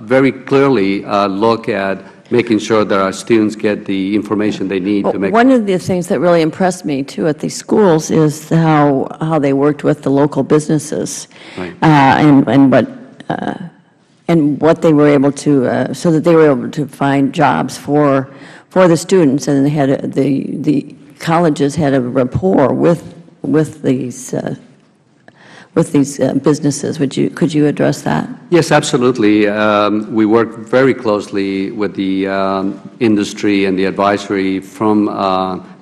very clearly look at making sure that our students get the information they need to make. One of the things that really impressed me, too, at these schools is how they worked with the local businesses, Right. And what they were able to, so that they were able to find jobs for the students, and they had the colleges had a rapport with these businesses. Could you address that? Yes, absolutely. We work very closely with the industry and the advisory from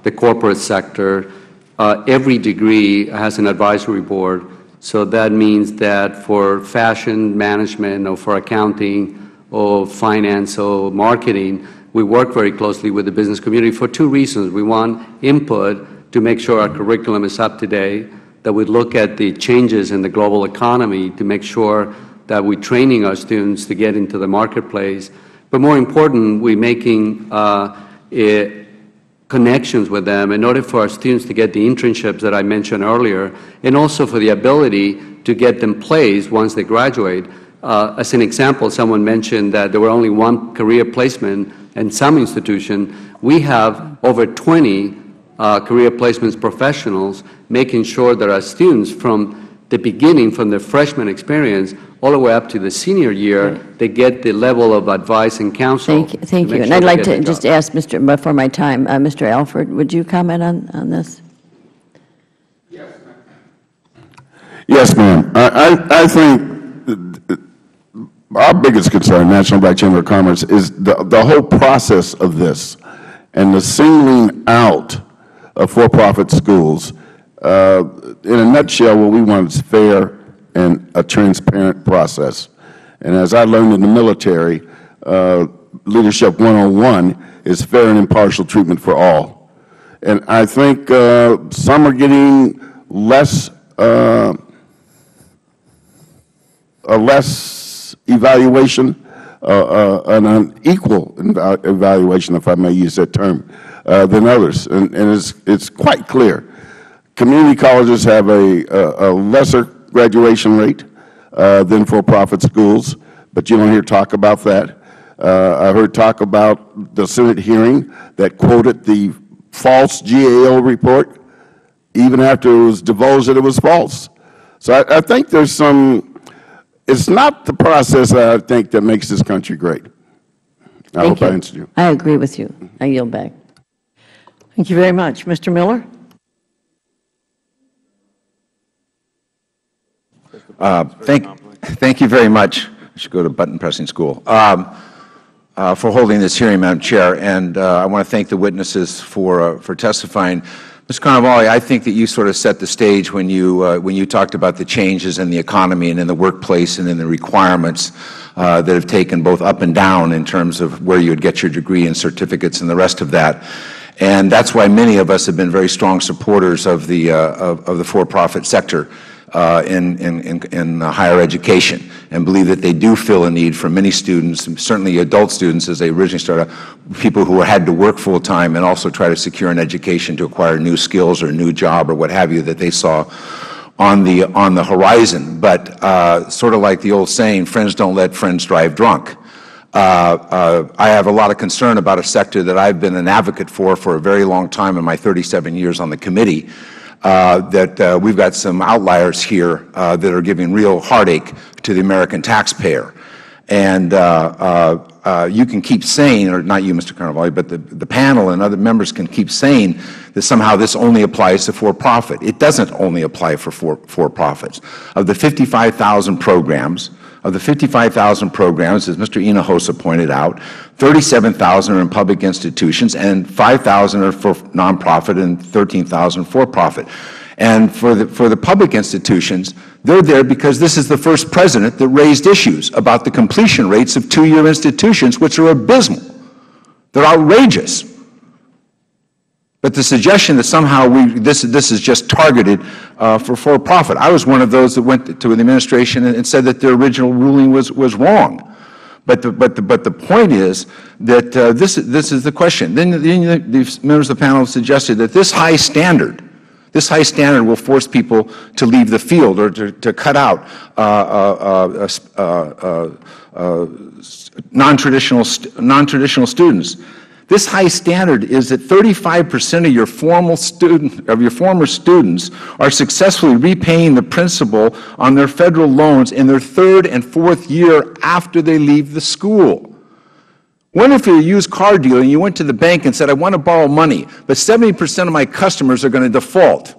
the corporate sector. Every degree has an advisory board. So that means that for fashion management or for accounting or finance or marketing, we work very closely with the business community for two reasons. We want input to make sure our curriculum is up to date, that we look at the changes in the global economy to make sure that we're training our students to get into the marketplace. But more important, we're making connections with them in order for our students to get the internships that I mentioned earlier, and also for the ability to get them placed once they graduate. As an example, someone mentioned that there were only one career placement in some institution. We have over 20 career placements professionals making sure that our students from the beginning, from their freshman experience, all the way up to the senior year, they get the level of advice and counsel. Thank you. And I'd like to just ask before my time, Mr. Alford, would you comment on this? Yes, ma'am. I think our biggest concern, National Black Chamber of Commerce, is the whole process of this and the singling out of for-profit schools. In a nutshell, what we want is fair and a transparent process. And as I learned in the military, Leadership 101 is fair and impartial treatment for all. And I think some are getting less evaluation, an unequal evaluation, if I may use that term, than others. And it's quite clear. Community colleges have a lesser graduation rate than for-profit schools, but you don't hear talk about that. I heard talk about the Senate hearing that quoted the false GAO report, even after it was divulged that it was false. So I think there's some, it's not the process that I think that makes this country great. I hope I answered you. I agree with you. I yield back. Thank you very much. Mr. Miller? Thank you very much. I should go to button pressing school. For holding this hearing, Madam Chair, and I want to thank the witnesses for testifying. Ms. Carnevale, I think that you sort of set the stage when you talked about the changes in the economy and in the workplace and in the requirements that have taken both up and down in terms of where you would get your degree and certificates and the rest of that. And that's why many of us have been very strong supporters of the for-profit sector in higher education, and believe that they do fill a need for many students, and certainly adult students as they originally started, people who had to work full-time and also try to secure an education to acquire new skills or a new job or what have you that they saw on the horizon, but sort of like the old saying, friends don't let friends drive drunk. I have a lot of concern about a sector that I've been an advocate for a very long time in my 37 years on the committee, that we've got some outliers here that are giving real heartache to the American taxpayer. And you can keep saying, or not you, Mr. Carnevale, but the panel and other members can keep saying that somehow this only applies to for-profit. It doesn't only apply for for-profits. Of the 55,000 programs, as Mr. Hinojosa pointed out, 37,000 are in public institutions, and 5,000 are for nonprofit, and 13,000 for-profit. And for the public institutions, they're there because this is the first president that raised issues about the completion rates of two-year institutions, which are abysmal. They're outrageous. But the suggestion that somehow this is just targeted for-profit. I was one of those that went to the administration and said that their original ruling was wrong. But the point is that this is the question. Then the members of the panel suggested that this high standard will force people to leave the field or to cut out non-traditional students. This high standard is that 35% of your former students are successfully repaying the principal on their federal loans in their third and fourth year after they leave the school. What if you're a used car dealer and you went to the bank and said, I want to borrow money, but 70% of my customers are going to default?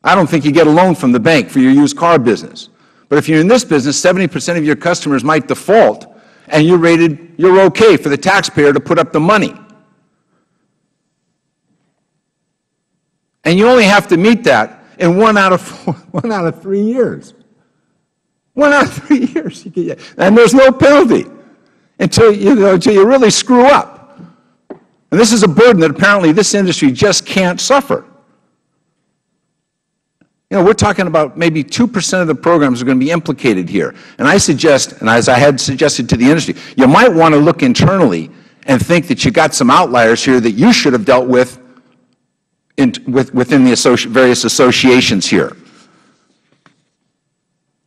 I don't think you get a loan from the bank for your used car business. But if you're in this business, 70% of your customers might default, and you're okay for the taxpayer to put up the money. And you only have to meet that in 1 out of 3 years. 1 out of 3 years. And there's no penalty until you really screw up. And this is a burden that apparently this industry just can't suffer. We're talking about maybe 2% of the programs are going to be implicated here. And I suggest, and as I had suggested to the industry, you might want to look internally and think that you got some outliers here that you should have dealt with within the various associations here.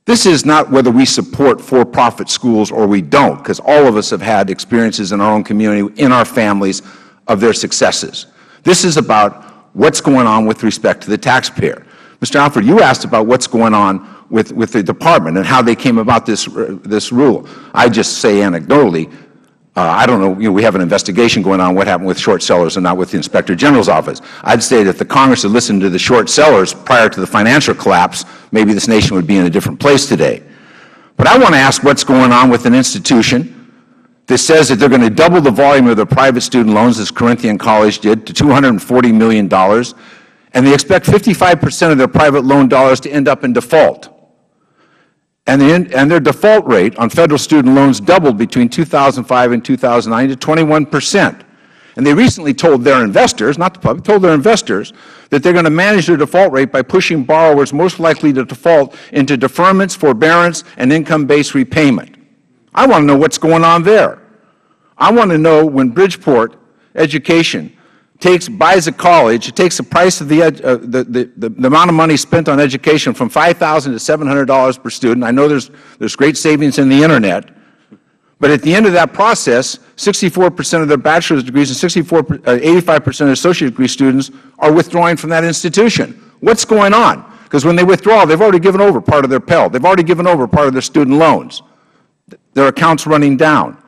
This is not whether we support for-profit schools or we don't, because all of us have had experiences in our own community, in our families, of their successes. This is about what's going on with respect to the taxpayer. Mr. Alford, you asked about what's going on with the department and how they came about this rule. I just say anecdotally, I don't know, we have an investigation going on what happened with short sellers and not with the Inspector General's office. I'd say that if the Congress had listened to the short sellers prior to the financial collapse, maybe this nation would be in a different place today. But I want to ask what's going on with an institution that says that they're going to double the volume of their private student loans, as Corinthian College did, to $240 million, and they expect 55% of their private loan dollars to end up in default. And their default rate on federal student loans doubled between 2005 and 2009 to 21%. And they recently told their investors, not the public, told their investors that they're going to manage their default rate by pushing borrowers most likely to default into deferments, forbearance, and income-based repayment. I want to know what's going on there. I want to know when Bridgeport Education buys a college, it takes the price of the amount of money spent on education from $5,000 to $700 per student. I know there's great savings in the internet, but at the end of that process, 64% of their bachelor's degrees and 85% of associate degree students are withdrawing from that institution. What's going on? Because when they withdraw, they've already given over part of their Pell. They've already given over part of their student loans. Their account's running down.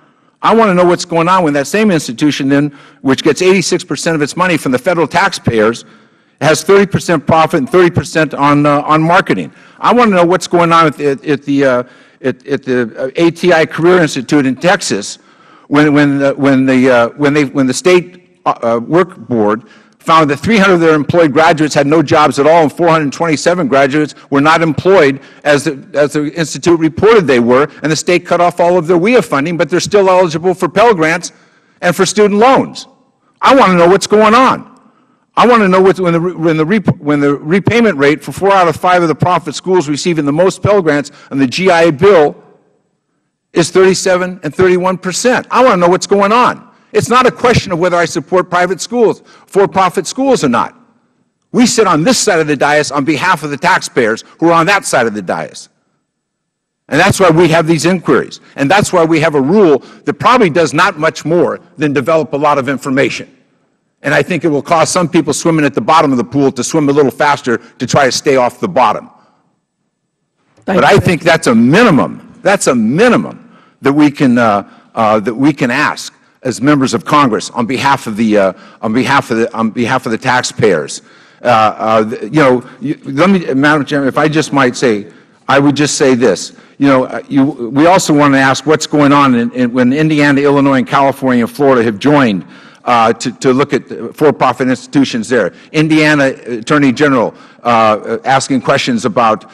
I want to know what's going on when that same institution then, which gets 86% of its money from the federal taxpayers, has 30% profit and 30% on marketing. I want to know what's going on at the ATI Career Institute in Texas when the state work board found that 300 of their employed graduates had no jobs at all, and 427 graduates were not employed as the institute reported they were, and the state cut off all of their WIA funding, but they're still eligible for Pell Grants and for student loans. I want to know what's going on. I want to know when the repayment rate for 4 out of 5 of the profit schools receiving the most Pell Grants on the GI Bill is 37% and 31%. I want to know what's going on. It's not a question of whether I support private schools, for-profit schools or not. We sit on this side of the dais on behalf of the taxpayers who are on that side of the dais. And that's why we have these inquiries. And that's why we have a rule that probably does not much more than develop a lot of information. And I think it will cause some people swimming at the bottom of the pool to swim a little faster to try to stay off the bottom. But I think that's a minimum. That's a minimum that we can ask as members of Congress on behalf of the taxpayers. Madam Chairman, if I just might say, I would just say this. We also want to ask what's going on when Indiana, Illinois, and California and Florida have joined to look at for-profit institutions there. Indiana Attorney General asking questions about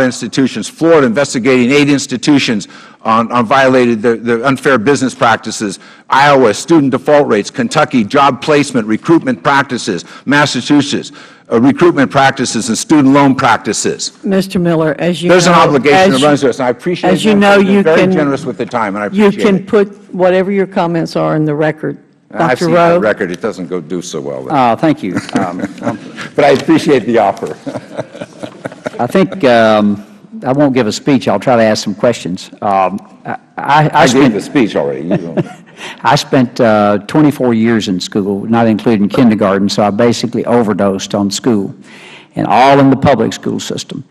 institutions. Florida investigating 8 institutions on violated the unfair business practices. Iowa, student default rates. Kentucky, job placement, recruitment practices. Massachusetts, recruitment practices and student loan practices. Mr. Miller, as you There's know, an obligation that runs to us, and I appreciate as you know, you very can generous with the time, and I appreciate you can put whatever your comments are in the record. I've Dr. seen Rowe? the record. It doesn't do so well. Thank you. But I appreciate the offer. I think I won't give a speech. I'll try to ask some questions. I gave the speech already. I spent 24 years in school, not including kindergarten, so I basically overdosed on school, and all in the public school system,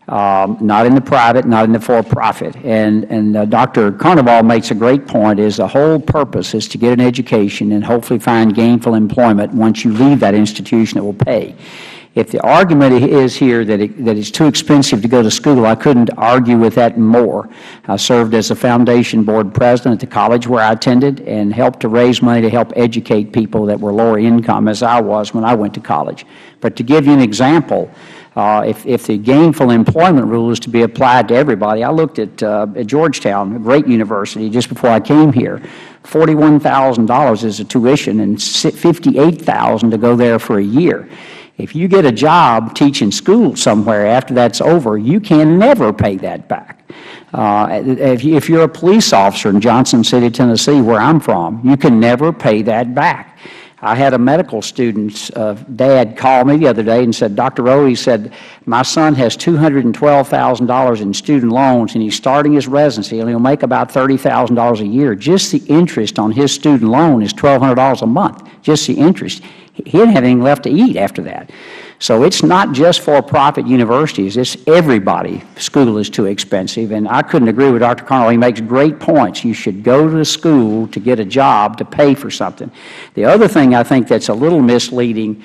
not in the private, not in the for-profit. And Dr. Carnival makes a great point, is the whole purpose is to get an education and hopefully find gainful employment once you leave that institution that will pay. If the argument is here that it's too expensive to go to school, I couldn't argue with that more. I served as a foundation board president at the college where I attended and helped to raise money to help educate people that were lower income as I was when I went to college. But to give you an example, if the gainful employment rule is to be applied to everybody, I looked at Georgetown, a great university, just before I came here. $41,000 is a tuition and $58,000 to go there for a year. If you get a job teaching school somewhere after that's over, you can never pay that back. If you're a police officer in Johnson City, Tennessee, where I'm from, you can never pay that back. I had a medical student's dad call me the other day and said, Dr. Rowe, he said, my son has $212,000 in student loans, and he's starting his residency, and he'll make about $30,000 a year. Just the interest on his student loan is $1,200 a month, just the interest. He didn't have anything left to eat after that. So it's not just for-profit universities, it's everybody. School is too expensive, and I couldn't agree with Dr. Carnell. He makes great points. You should go to school to get a job to pay for something. The other thing I think that's a little misleading,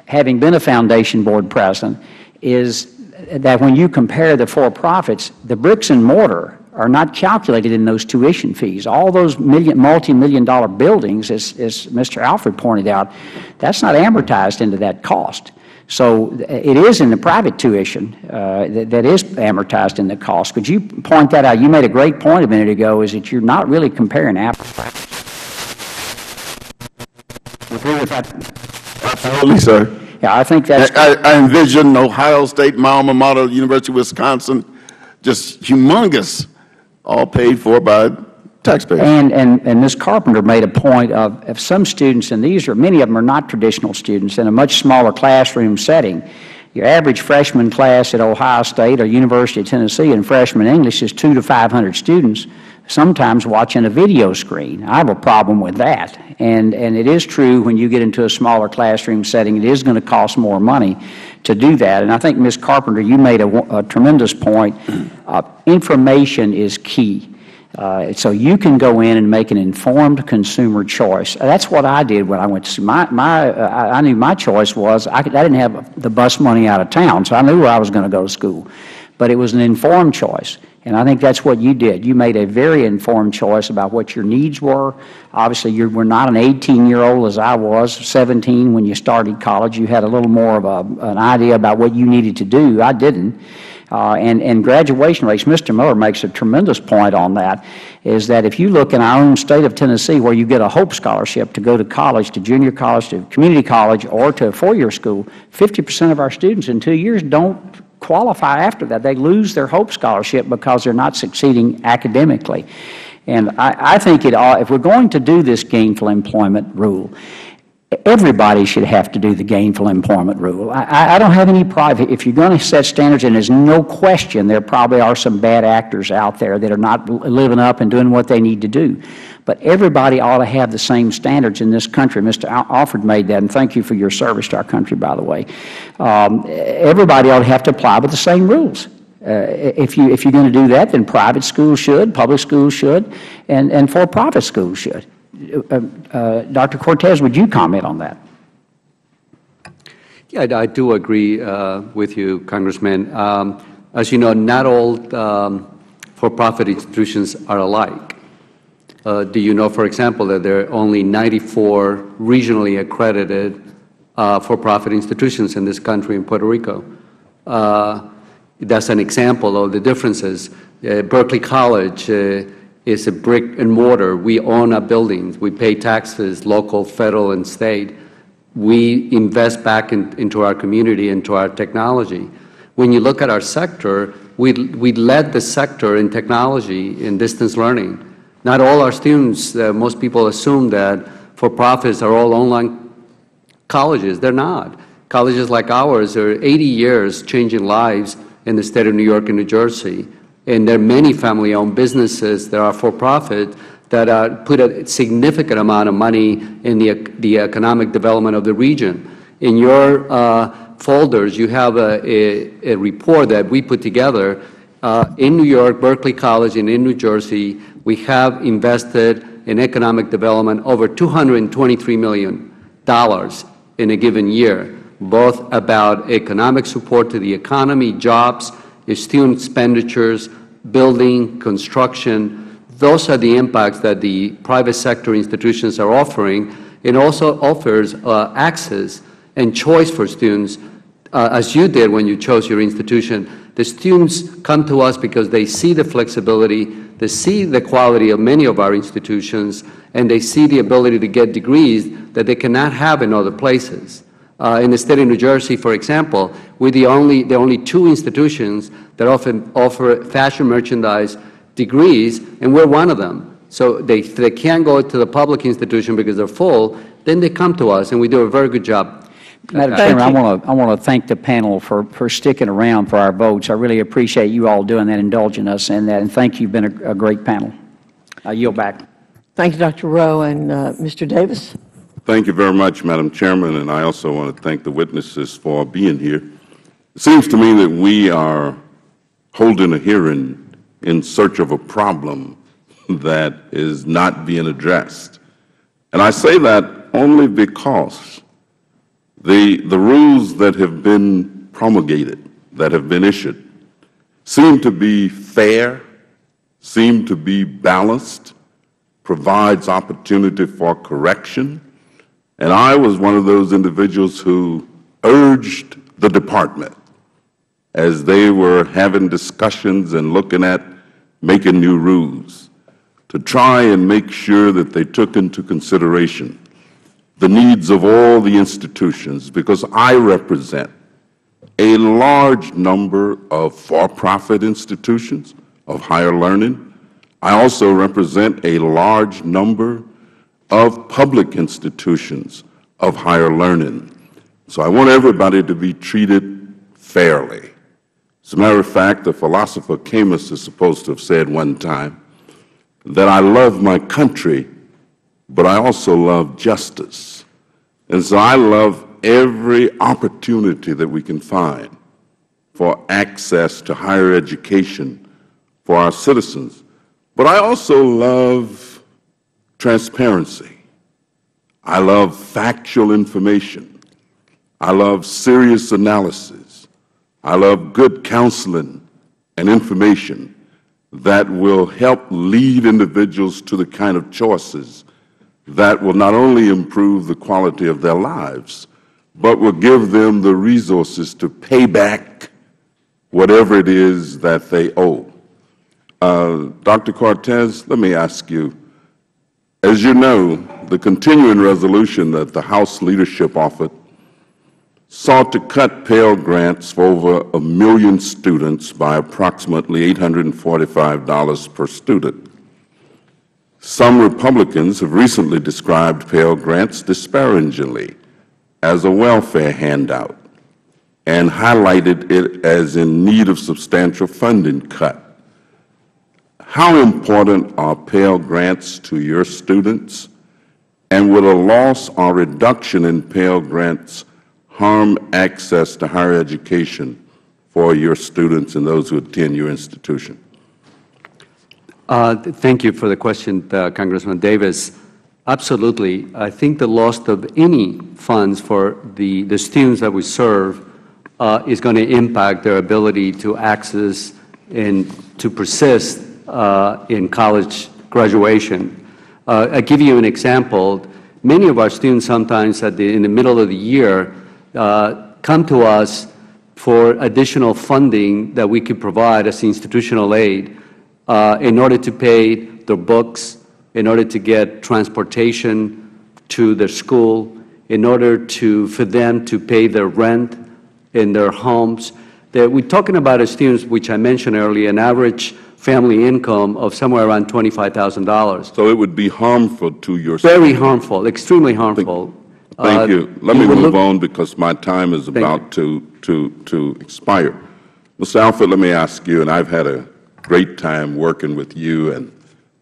having been a foundation board president, is that when you compare the for-profits, the bricks and mortar are not calculated in those tuition fees. All those multi-million-dollar buildings, as Mr. Alfred pointed out, that's not amortized into that cost. So it is in the private tuition that is amortized in the cost. Could you point that out? You made a great point a minute ago, is that you're not really comparing apples to apples. Agree with that? Absolutely, sir. Yeah, I think that's... I envision Ohio State, my alma mater, University of Wisconsin, just humongous, all paid for by taxpayers. And Ms. Carpenter made a point of some students, and many of them are not traditional students, in a much smaller classroom setting. Your average freshman class at Ohio State or University of Tennessee in freshman English is 200 to 500 students, sometimes watching a video screen. I have a problem with that. And it is true, when you get into a smaller classroom setting, it is going to cost more money to do that. And I think, Ms. Carpenter, you made a tremendous point. Information is key. So you can go in and make an informed consumer choice. That's what I did when I went to school. I knew my choice was, I didn't have the bus money out of town, so I knew where I was going to go to school. But it was an informed choice. And I think that's what you did. You made a very informed choice about what your needs were. Obviously, you were not an 18-year-old as I was, 17 when you started college. You had a little more of an idea about what you needed to do. I didn't. And graduation rates, Mr. Miller makes a tremendous point on that, is that if you look in our own state of Tennessee, where you get a Hope Scholarship to go to college, to junior college, to community college, or to a four-year school, 50% of our students in 2 years don't qualify after that. They lose their Hope Scholarship because they're not succeeding academically. And I think if we're going to do this gainful employment rule, Everybody should have to do the gainful employment rule. I don't have any private. If you're going to set standards, and there's no question there probably are some bad actors out there that are not living up and doing what they need to do. But everybody ought to have the same standards in this country. Mr. Alford made that, and thank you for your service to our country, by the way. Everybody ought to have to apply with the same rules. If you're going to do that, then private schools should, public schools should, and for-profit schools should. Dr. Cortez, would you comment on that? Yeah, I do agree with you, Congressman. As you know, not all for-profit institutions are alike. Do you know, for example, that there are only 94 regionally accredited for-profit institutions in this country, in Puerto Rico? That's an example of the differences. Berkeley College is a brick and mortar. We own our buildings. We pay taxes, local, federal, and state. We invest back into our community, into our technology. When you look at our sector, we led the sector in technology, in distance learning. Not all our students, most people assume that for-profits are all online colleges. They're not. Colleges like ours are 80 years changing lives in the state of New York and New Jersey. And there are many family-owned businesses that are for-profit that put a significant amount of money in the economic development of the region. In your folders, you have a report that we put together. In New York, Berkeley College, and in New Jersey, we have invested in economic development over $223 million in a given year, both about economic support to the economy, jobs, student expenditures, building, construction. Those are the impacts that the private sector institutions are offering. It also offers access and choice for students, as you did when you chose your institution. The students come to us because they see the flexibility, they see the quality of many of our institutions, and they see the ability to get degrees that they cannot have in other places. In the state of New Jersey, for example, we're the only two institutions that often offer fashion merchandise degrees, and we're one of them. So they can't go to the public institution because they're full. Then they come to us, and we do a very good job. Madam Chairman, I want to thank the panel for sticking around for our votes. I really appreciate you all doing that, indulging us in that, and thank you. You've been a great panel. I yield back. Thank you, Dr. Rowe. And Mr. Davis? Thank you very much, Madam Chairman, and I also want to thank the witnesses for being here. It seems to me that we are holding a hearing in search of a problem that is not being addressed. And I say that only because the rules that have been promulgated, that have been issued, seem to be fair, seem to be balanced, provides opportunity for correction. And I was one of those individuals who urged the department, as they were having discussions and looking at making new rules, to try and make sure that they took into consideration the needs of all the institutions, because I represent a large number of for-profit institutions of higher learning. I also represent a large number of public institutions of higher learning. So I want everybody to be treated fairly. As a matter of fact, the philosopher Camus is supposed to have said one time that I love my country, but I also love justice. And so I love every opportunity that we can find for access to higher education for our citizens. But I also love transparency. I love factual information. I love serious analysis. I love good counseling and information that will help lead individuals to the kind of choices that will not only improve the quality of their lives, but will give them the resources to pay back whatever it is that they owe. Dr. Cortez, let me ask you, as you know, the continuing resolution that the House leadership offered sought to cut Pell Grants for over 1 million students by approximately $845 per student. Some Republicans have recently described Pell Grants disparagingly as a welfare handout and highlighted it as in need of substantial funding cut. How important are Pell Grants to your students, and would a loss or reduction in Pell Grants harm access to higher education for your students and those who attend your institution? Thank you for the question, Congressman Davis. Absolutely. I think the loss of any funds for the students that we serve is going to impact their ability to access and to persist in college graduation. I'll give you an example. Many of our students sometimes in the middle of the year come to us for additional funding that we could provide as institutional aid in order to pay their books, in order to get transportation to their school, in order for them to pay their rent in their homes. We're talking about students, which I mentioned earlier, an average family income of somewhere around $25,000. So it would be harmful to your Very harmful, extremely harmful. Thank you. Let me move on because my time is about to expire. Mr. Alford, let me ask you, and I've had a great time working with you and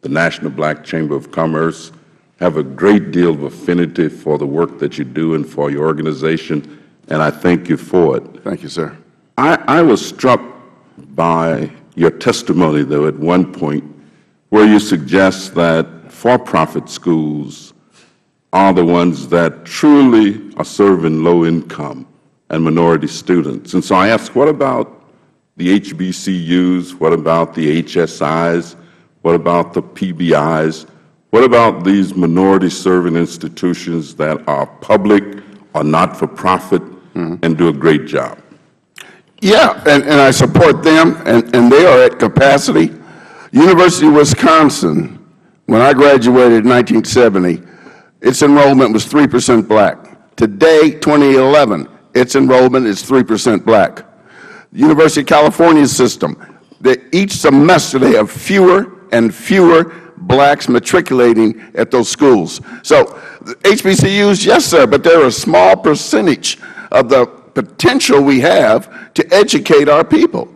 the National Black Chamber of Commerce, have a great deal of affinity for the work that you do and for your organization, and I thank you for it. Thank you, sir. I was struck by your testimony, though, at one point where you suggest that for-profit schools are the ones that truly are serving low-income and minority students. And so I asked, what about the HBCUs? What about the HSIs? What about the PBIs? What about these minority-serving institutions that are public or not-for-profit and do a great job? Yeah, and I support them, and they are at capacity. University of Wisconsin, when I graduated in 1970, its enrollment was 3% black. Today, 2011, its enrollment is 3% black. The University of California system, each semester they have fewer and fewer blacks matriculating at those schools. So HBCUs, yes, sir, but they're a small percentage of the potential we have to educate our people.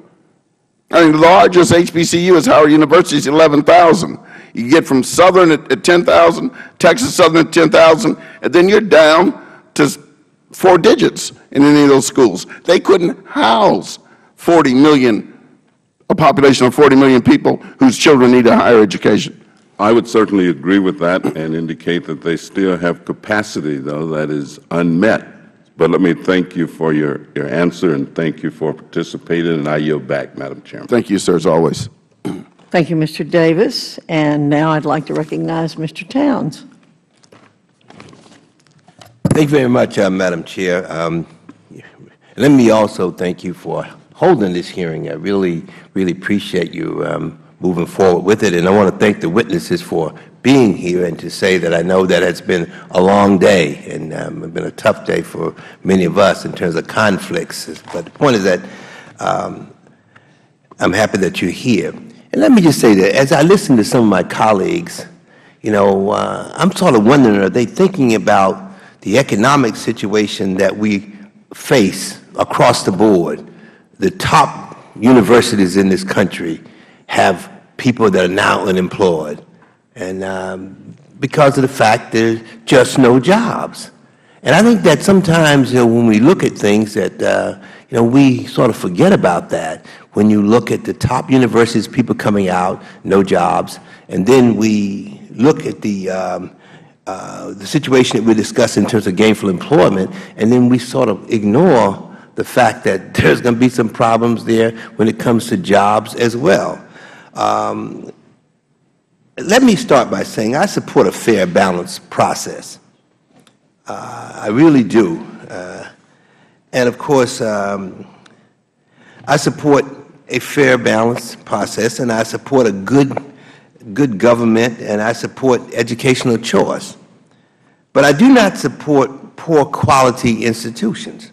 I mean, the largest HBCU is Howard University's 11,000. You get from Southern at 10,000, Texas Southern at 10,000, and then you're down to 4 digits in any of those schools. They couldn't house 40 million, a population of 40 million people whose children need a higher education. I would certainly agree with that and indicate that they still have capacity, though, that is unmet. But let me thank you for your answer and thank you for participating, and I yield back, Madam Chairman. Thank you, sir, as always. Thank you, Mr. Davis. And now I'd like to recognize Mr. Towns. Thank you very much, Madam Chair. Let me also thank you for holding this hearing. I really appreciate you moving forward with it. And I want to thank the witnesses for being here and to say that I know that it's been a long day and it's been a tough day for many of us in terms of conflicts. But the point is that I'm happy that you're here. And let me just say that as I listen to some of my colleagues, you know, I'm sort of wondering, are they thinking about the economic situation that we face across the board? The top universities in this country have people that are now unemployed, and because of the fact there's just no jobs. And I think that sometimes, you know, when we look at things that, you know, we sort of forget about that. When you look at the top universities, people coming out, no jobs, and then we look at the situation that we discussed in terms of gainful employment, and then we sort of ignore the fact that there's going to be some problems there when it comes to jobs as well. Let me start by saying I support a fair, balanced process. I really do. And of course, I support a fair, balanced process, and I support a good government, and I support educational choice. But I do not support poor quality institutions.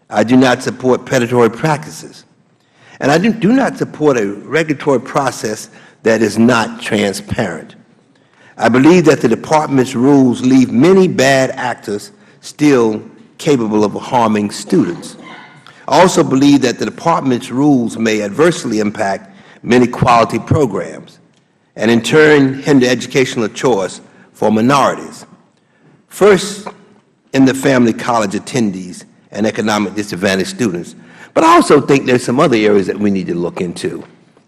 I do not support predatory practices. And I do not support a regulatory process that is not transparent. I believe that the Department's rules leave many bad actors still capable of harming students. I also believe that the Department's rules may adversely impact many quality programs and in turn hinder educational choice for minorities. First, in the family college attendees and economic disadvantaged students. But I also think there's some other areas that we need to look into.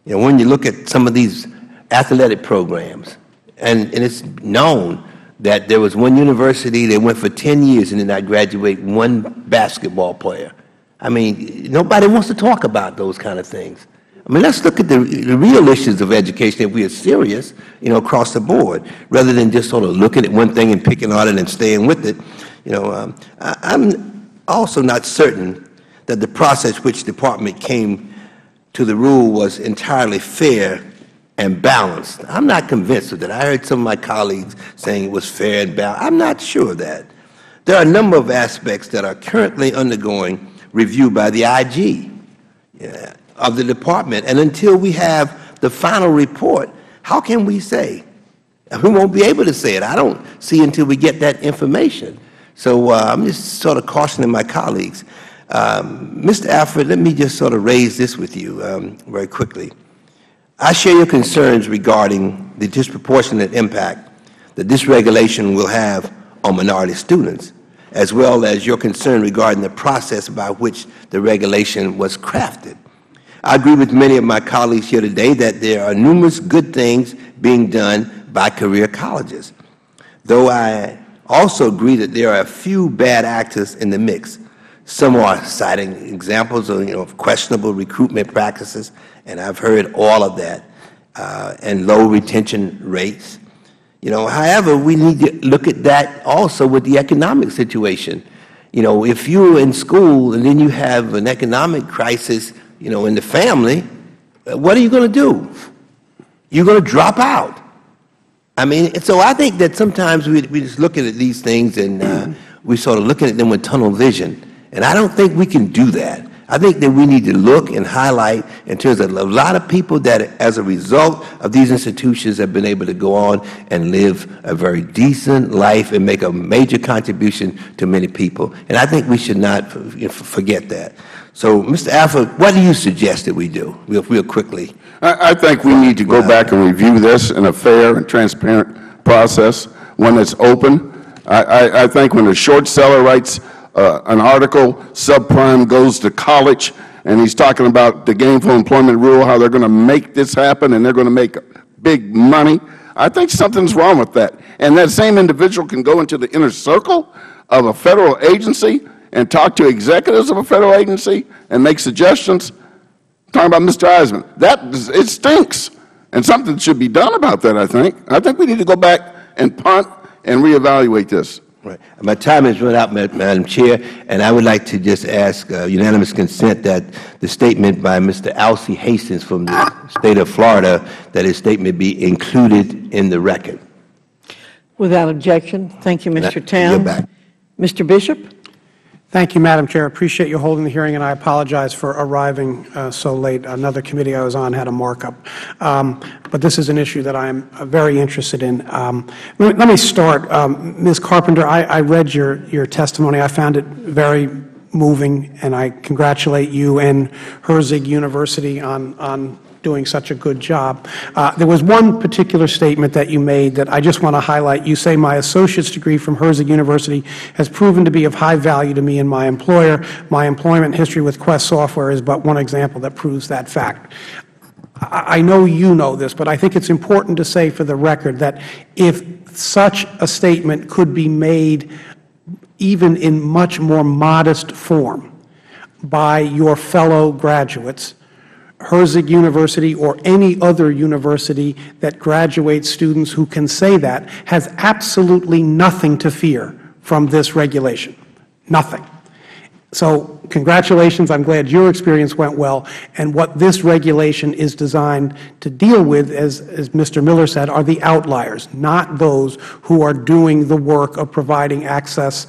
You know, when you look at some of these athletic programs, and it's known that there was one university that went for 10 years and did not graduate one basketball player. I mean, nobody wants to talk about those kind of things. I mean, let's look at the real issues of education if we are serious, you know, across the board, rather than just sort of looking at one thing and picking on it and staying with it. You know, I'm also not certain that the process which the Department came to the rule was entirely fair and balanced. I'm not convinced of that. I heard some of my colleagues saying it was fair and balanced. I'm not sure of that. There are a number of aspects that are currently undergoing review by the IG of the Department, and until we have the final report, how can we say? We won't be able to say it. I don't see until we get that information. So I'm just sort of cautioning my colleagues. Mr. Alfred, let me just sort of raise this with you very quickly. I share your concerns regarding the disproportionate impact that this regulation will have on minority students, as well as your concern regarding the process by which the regulation was crafted. I agree with many of my colleagues here today that there are numerous good things being done by career colleges, though I also agree that there are a few bad actors in the mix. Some are citing examples of, of questionable recruitment practices, and I've heard all of that, and low retention rates. However, we need to look at that also with the economic situation. If you're in school and then you have an economic crisis, in the family, what are you going to do? You're going to drop out. I mean, so I think that sometimes we just look at these things and we sort of looking at them with tunnel vision. And I don't think we can do that. I think that we need to look and highlight in terms of a lot of people that as a result of these institutions have been able to go on and live a very decent life and make a major contribution to many people. And I think we should not forget that. So, Mr. Alford, what do you suggest that we do real quickly? I think we need to go back and review this in a fair and transparent process, one that's open. I think when a short seller writes an article, subprime goes to college, and he's talking about the gainful employment rule, how they're going to make this happen and they're going to make big money. I think something's wrong with that. And that same individual can go into the inner circle of a federal agency and talk to executives of a federal agency and make suggestions. Talking about Mr. Eisman, it stinks, and something should be done about that. I think we need to go back and punt and reevaluate this. Right. My time has run out, Madam Chair, and I would like to just ask unanimous consent that the statement by Mr. Alcee Hastings from the state of Florida, that his statement be included in the record. Without objection. Thank you, Mr. Towns. Mr. Bishop. Thank you, Madam Chair. I appreciate you holding the hearing, and I apologize for arriving so late. Another committee I was on had a markup. But this is an issue that I am very interested in. Let me start. Ms. Carpenter, I read your testimony. I found it very moving, and I congratulate you and Herzig University on doing such a good job. There was one particular statement that you made that I just want to highlight. You say, my associate's degree from Herzig University has proven to be of high value to me and my employer. My employment history with Quest Software is but one example that proves that fact. I know you know this, but I think it's important to say for the record that if such a statement could be made even in much more modest form by your fellow graduates, Herzig University or any other university that graduates students who can say that has absolutely nothing to fear from this regulation. Nothing. So congratulations. I'm glad your experience went well. And what this regulation is designed to deal with, as Mr. Miller said, are the outliers, not those who are doing the work of providing access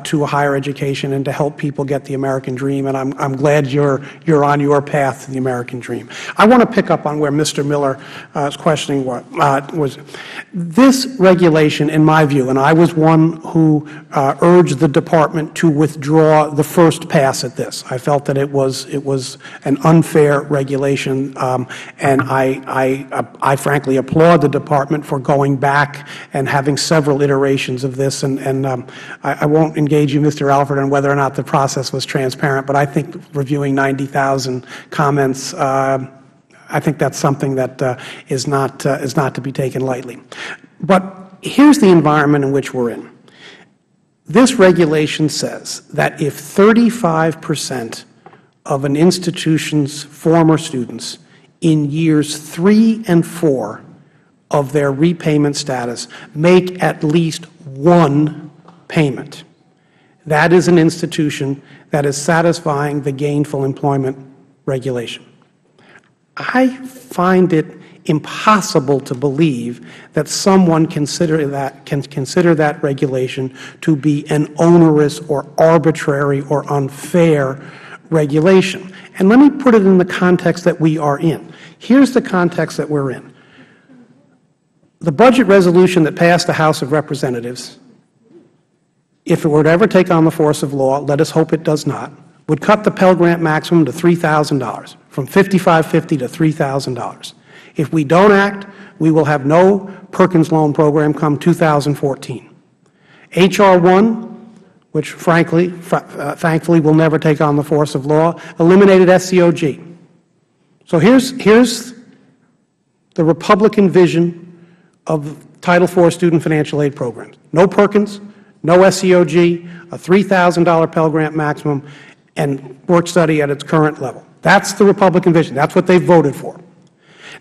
to a higher education and to help people get the American dream. And I'm glad you're on your path to the American dream. I want to pick up on where Mr. Miller's questioning was. This regulation, in my view, and I was one who urged the Department to withdraw the first pass at this. I felt that it was an unfair regulation, and I frankly applaud the Department for going back and having several iterations of this. And I won't engage you, Mr. Alford, on whether or not the process was transparent, but I think reviewing 90,000 comments, I think that's something that is not to be taken lightly. But here's the environment in which we're in. This regulation says that if 35% of an institution's former students in years 3 and 4 of their repayment status make at least one payment, that is an institution that is satisfying the Gainful Employment Regulation. I find it impossible to believe that someone can consider that regulation to be an onerous or arbitrary or unfair regulation. And let me put it in the context that we are in. Here's the context that we're in. The budget resolution that passed the House of Representatives, if it were to ever take on the force of law, let us hope it does not, would cut the Pell Grant maximum to $3,000, from $5,550 to $3,000. If we don't act, we will have no Perkins Loan Program come 2014. H.R. 1, which thankfully will never take on the force of law, eliminated SCOG. So here's the Republican vision of Title IV student financial aid programs. No Perkins, no SCOG, a $3,000 Pell Grant maximum, and work-study at its current level. That's the Republican vision. That's what they voted for.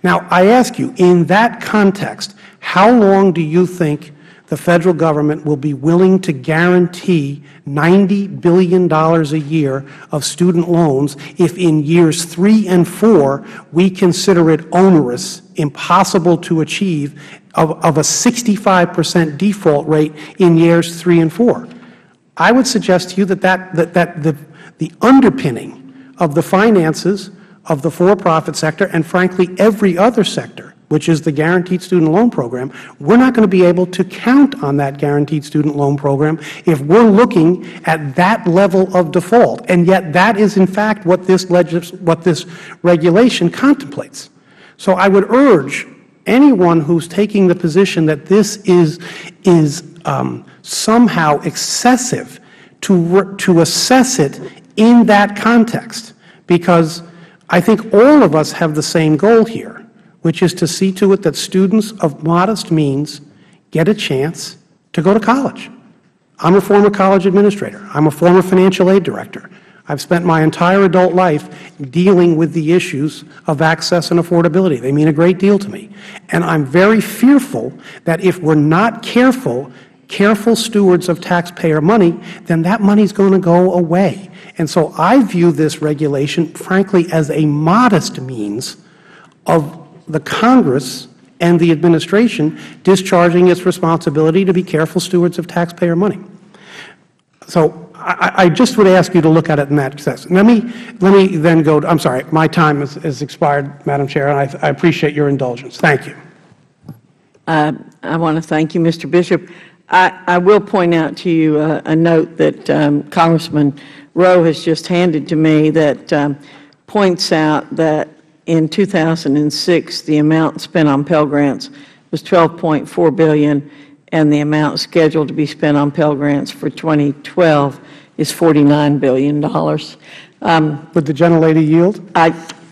Now, I ask you, in that context, how long do you think the Federal Government will be willing to guarantee $90 billion a year of student loans if in years 3 and 4 we consider it onerous, impossible to achieve, of a 65% default rate in years 3 and 4? I would suggest to you that the underpinning of the finances of the for-profit sector, and frankly every other sector, which is the Guaranteed Student Loan Program, we're not going to be able to count on that Guaranteed Student Loan Program if we're looking at that level of default. And yet that is, in fact, what this regulation contemplates. So I would urge anyone who's taking the position that this is somehow excessive to assess it in that context, because I think all of us have the same goal here, which is to see to it that students of modest means get a chance to go to college. I'm a former college administrator. I'm a former financial aid director. I've spent my entire adult life dealing with the issues of access and affordability. They mean a great deal to me. And I'm very fearful that if we're not careful stewards of taxpayer money, then that money is going to go away. And so I view this regulation, frankly, as a modest means of the Congress and the administration discharging its responsibility to be careful stewards of taxpayer money. So I just would ask you to look at it in that sense. Let me then go to, I'm sorry, my time has expired, Madam Chair, and I appreciate your indulgence. Thank you. I want to thank you, Mr. Bishop. I will point out to you a note that Congressman Rowe has just handed to me that points out that in 2006, the amount spent on Pell Grants was $12.4 billion, and the amount scheduled to be spent on Pell Grants for 2012 is $49 billion. Would the gentlelady yield?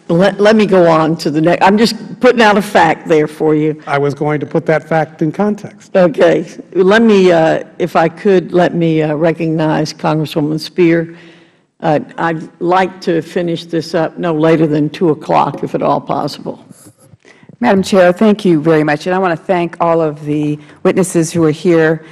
Let me go on to the next. I'm just putting out a fact there for you. I was going to put that fact in context. Okay. Let me, if I could, let me recognize Congresswoman Spear. I'd like to finish this up no later than 2 o'clock, if at all possible. Madam Chair, thank you very much. And I want to thank all of the witnesses who are here.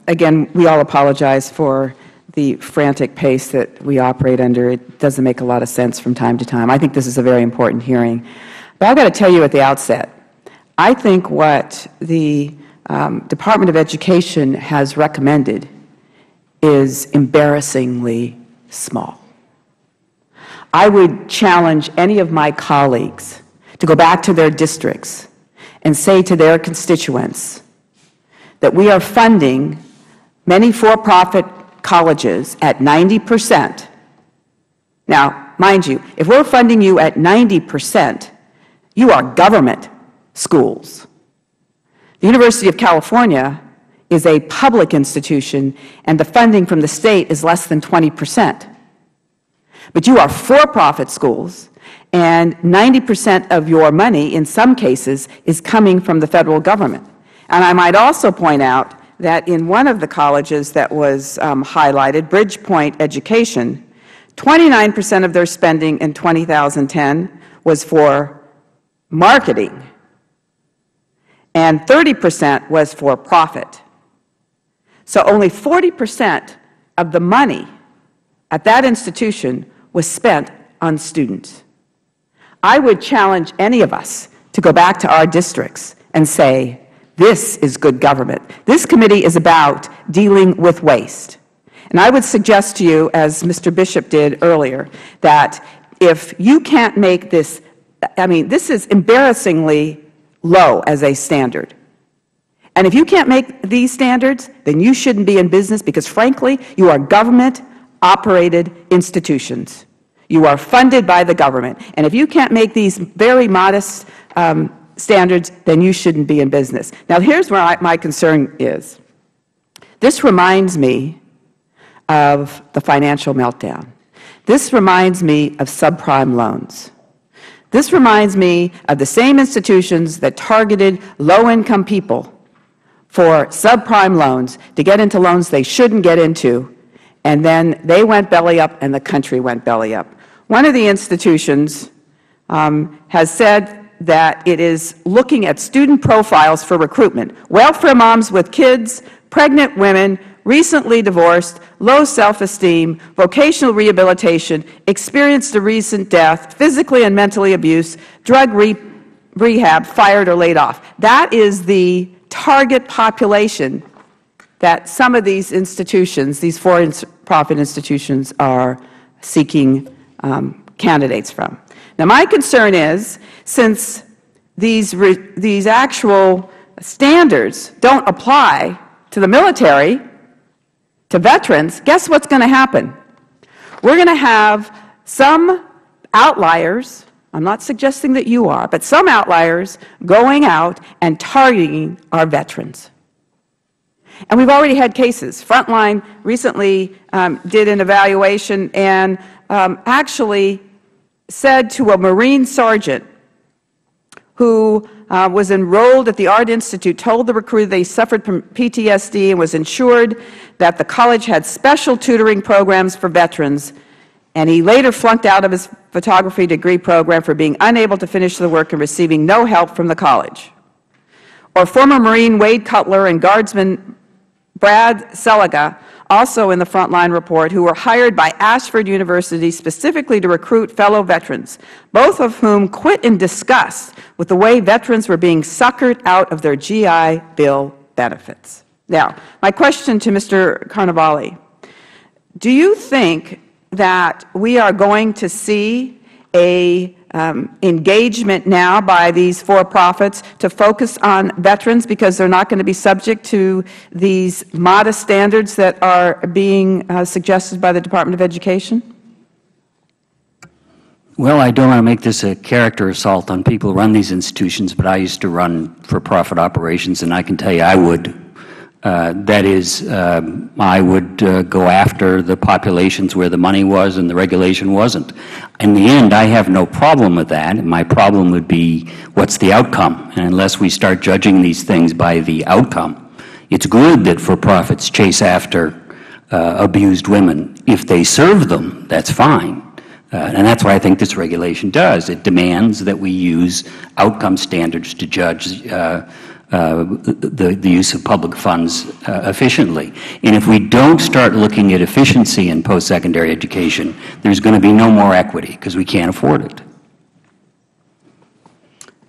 Again, we all apologize for the frantic pace that we operate under, it doesn't make a lot of sense from time to time. I think this is a very important hearing. But I've got to tell you at the outset, I think what the Department of Education has recommended is embarrassingly small. I would challenge any of my colleagues to go back to their districts and say to their constituents that we are funding many for-profit colleges at 90%. Now, mind you, if we're funding you at 90%, you are government schools. The University of California is a public institution, and the funding from the state is less than 20%. But you are for-profit schools, and 90% of your money, in some cases, is coming from the federal government. And I might also point out that in one of the colleges that was highlighted, Bridgepoint Education, 29% of their spending in 2010 was for marketing, and 30% was for profit. So only 40% of the money at that institution was spent on students. I would challenge any of us to go back to our districts and say, this is good government. This committee is about dealing with waste. And I would suggest to you, as Mr. Bishop did earlier, that if you can't make this, I mean, this is embarrassingly low as a standard. And if you can't make these standards, then you shouldn't be in business because, frankly, you are government-operated institutions. You are funded by the government. And if you can't make these very modest standards, then you shouldn't be in business. Now, here's where my concern is. This reminds me of the financial meltdown. This reminds me of subprime loans. This reminds me of the same institutions that targeted low-income people for subprime loans to get into loans they shouldn't get into, and then they went belly up and the country went belly up. One of the institutions has said that it is looking at student profiles for recruitment. Welfare moms with kids, pregnant women, recently divorced, low self-esteem, vocational rehabilitation, experienced a recent death, physically and mentally abused, drug rehab, fired or laid off. That is the target population that some of these institutions, these for-profit institutions, are seeking candidates from. Now, my concern is, since these actual standards don't apply to the military, to veterans, guess what's going to happen? We're going to have some outliers, I'm not suggesting that you are, but some outliers going out and targeting our veterans. And we've already had cases. Frontline recently did an evaluation and actually said to a Marine sergeant who was enrolled at the Art Institute, told the recruiter they suffered from PTSD and was ensured that the college had special tutoring programs for veterans, and he later flunked out of his photography degree program for being unable to finish the work and receiving no help from the college. Or former Marine Wade Cutler and Guardsman Brad Seliga, also in the Frontline report, who were hired by Ashford University specifically to recruit fellow veterans, both of whom quit in disgust with the way veterans were being suckered out of their GI Bill benefits. Now, my question to Mr. Carnevale, do you think that we are going to see a engagement now by these for-profits to focus on veterans because they're not going to be subject to these modest standards that are being suggested by the Department of Education? Well, I don't want to make this a character assault on people who run these institutions, but I used to run for-profit operations, and I can tell you I would. That is, I would go after the populations where the money was and the regulation wasn't. In the end, I have no problem with that. My problem would be, what's the outcome? And unless we start judging these things by the outcome, it's good that for-profits chase after abused women. If they serve them, that's fine. And that's what I think this regulation does. It demands that we use outcome standards to judge the use of public funds efficiently. And if we don't start looking at efficiency in post-secondary education, there's going to be no more equity because we can't afford it.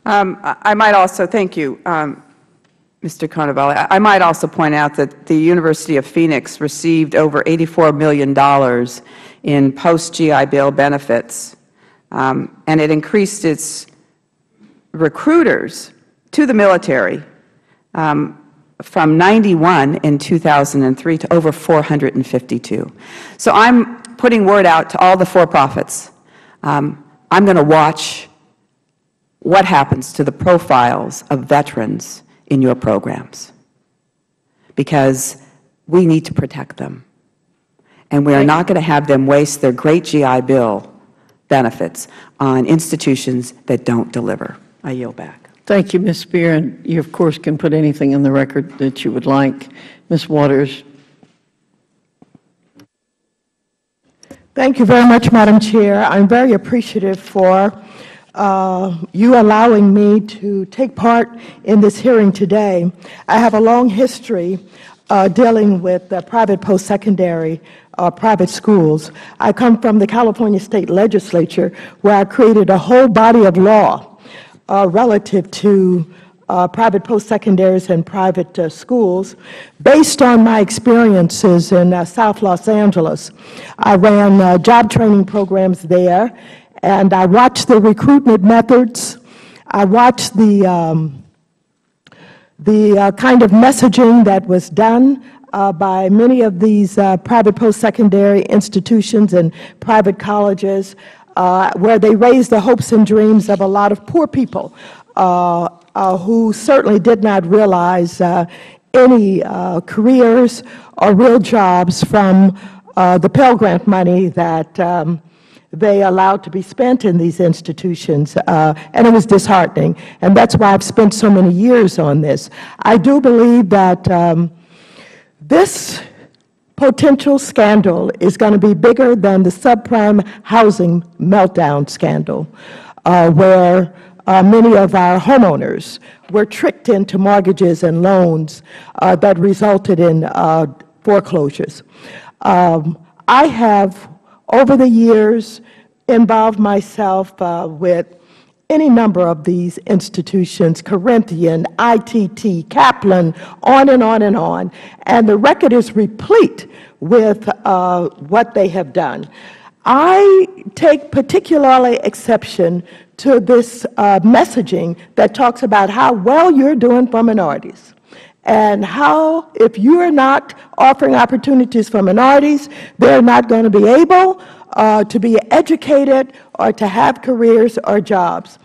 I might also, thank you, Mr. Conovelli. I might also point out that the University of Phoenix received over $84 million in post-GI Bill benefits, and it increased its recruiters to the military from 91 in 2003 to over 452. So I'm putting word out to all the for-profits. I'm going to watch what happens to the profiles of veterans in your programs, because we need to protect them. And we are not going to have them waste their great GI Bill benefits on institutions that don't deliver. I yield back. Thank you, Ms. Spear, and you, of course, can put anything in the record that you would like. Ms. Waters. Thank you very much, Madam Chair. I'm very appreciative for you allowing me to take part in this hearing today. I have a long history dealing with private post-secondary private schools. I come from the California State Legislature, where I created a whole body of law relative to private post-secondaries and private schools based on my experiences in South Los Angeles. I ran job training programs there, and I watched the recruitment methods. I watched the kind of messaging that was done by many of these private post-secondary institutions and private colleges, where they raised the hopes and dreams of a lot of poor people who certainly did not realize any careers or real jobs from the Pell Grant money that they allowed to be spent in these institutions, and it was disheartening. And that's why I've spent so many years on this. I do believe that this potential scandal is going to be bigger than the subprime housing meltdown scandal, where many of our homeowners were tricked into mortgages and loans that resulted in foreclosures. I have, over the years, involved myself with any number of these institutions, Corinthian, ITT, Kaplan, on and on and on, and the record is replete with what they have done. I take particularly exception to this messaging that talks about how well you're doing for minorities, and how if you are not offering opportunities for minorities, they're not going to be able to be educated or to have careers or jobs.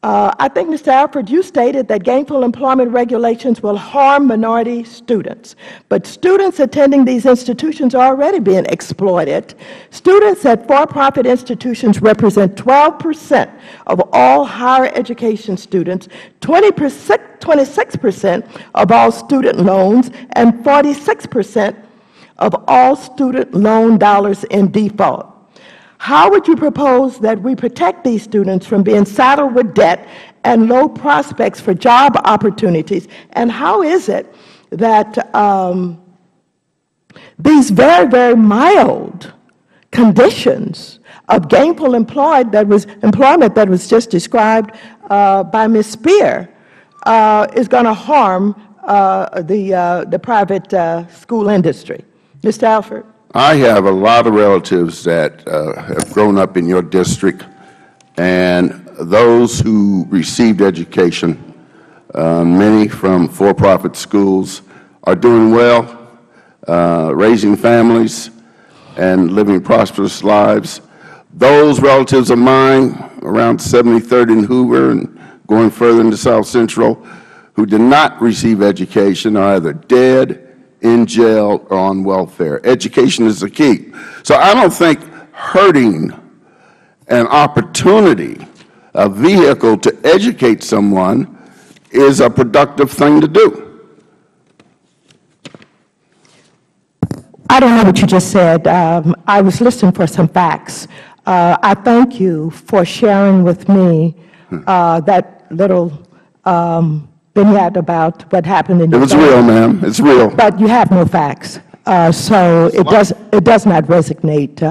I think, Mr. Alford, you stated that gainful employment regulations will harm minority students. But students attending these institutions are already being exploited. Students at for-profit institutions represent 12% of all higher education students, 26% of all student loans, and 46% of all student loan dollars in default. How would you propose that we protect these students from being saddled with debt and low prospects for job opportunities? And how is it that these very, very mild conditions of gainful employment that was just described by Ms. Spear is going to harm the private school industry? Mr. Alford. I have a lot of relatives that have grown up in your district, and those who received education, many from for-profit schools, are doing well, raising families and living prosperous lives. Those relatives of mine around 73rd and Hoover and going further into South Central who did not receive education are either dead, in jail, or on welfare. Education is the key. So I don't think hurting an opportunity, a vehicle to educate someone, is a productive thing to do. I don't know what you just said. I was listening for some facts. I thank you for sharing with me that little vignette about what happened in It was real, ma'am. It's real. But you have no facts. So it does not resonate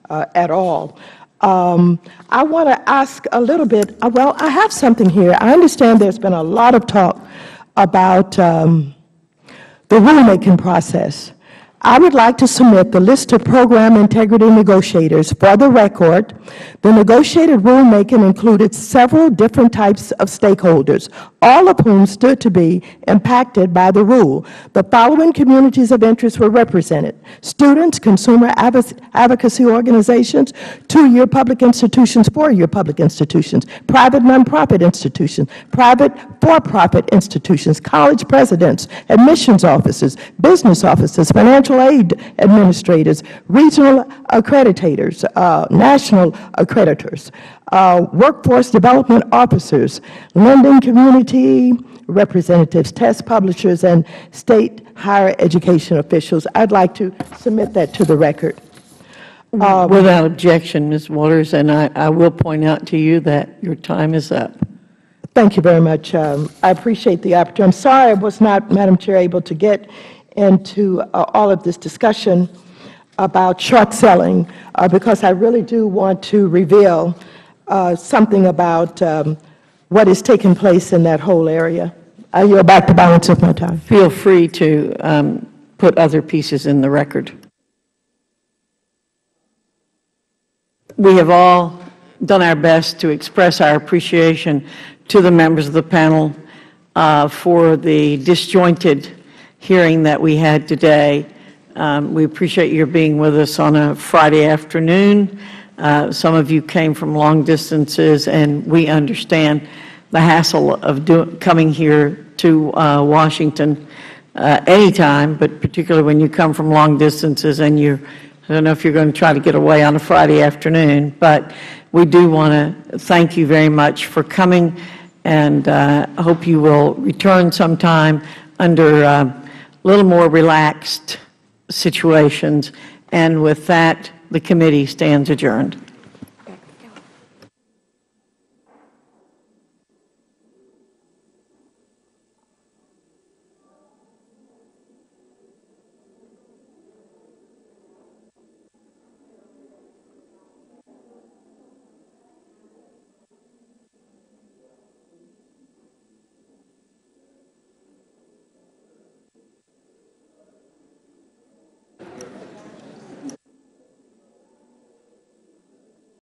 at all. I want to ask a little bit, well, I have something here. I understand there's been a lot of talk about the rulemaking process. I would like to submit the list of program integrity negotiators. For the record, the negotiated rulemaking included several different types of stakeholders, all of whom stood to be impacted by the rule. The following communities of interest were represented: students, consumer advocacy organizations, 2-year public institutions, 4-year public institutions, private nonprofit institutions, private for-profit institutions, college presidents, admissions officers, business officers, financial aid administrators, regional accreditators, national accreditors, workforce development officers, lending community representatives, test publishers, and state higher education officials. I'd like to submit that to the record. Without objection, Ms. Waters, and I will point out to you that your time is up. Thank you very much. I appreciate the opportunity. I'm sorry I was not, Madam Chair, able to get into all of this discussion about short selling because I really do want to reveal something about what is taking place in that whole area. I yield back the balance of my time. Feel free to put other pieces in the record. We have all done our best to express our appreciation to the members of the panel for the disjointed hearing that we had today. We appreciate your being with us on a Friday afternoon. Some of you came from long distances, and we understand the hassle of coming here to Washington anytime, but particularly when you come from long distances and I don't know if you're going to try to get away on a Friday afternoon, but we do want to thank you very much for coming, and I hope you will return sometime under a little more relaxed situations. And with that, the committee stands adjourned.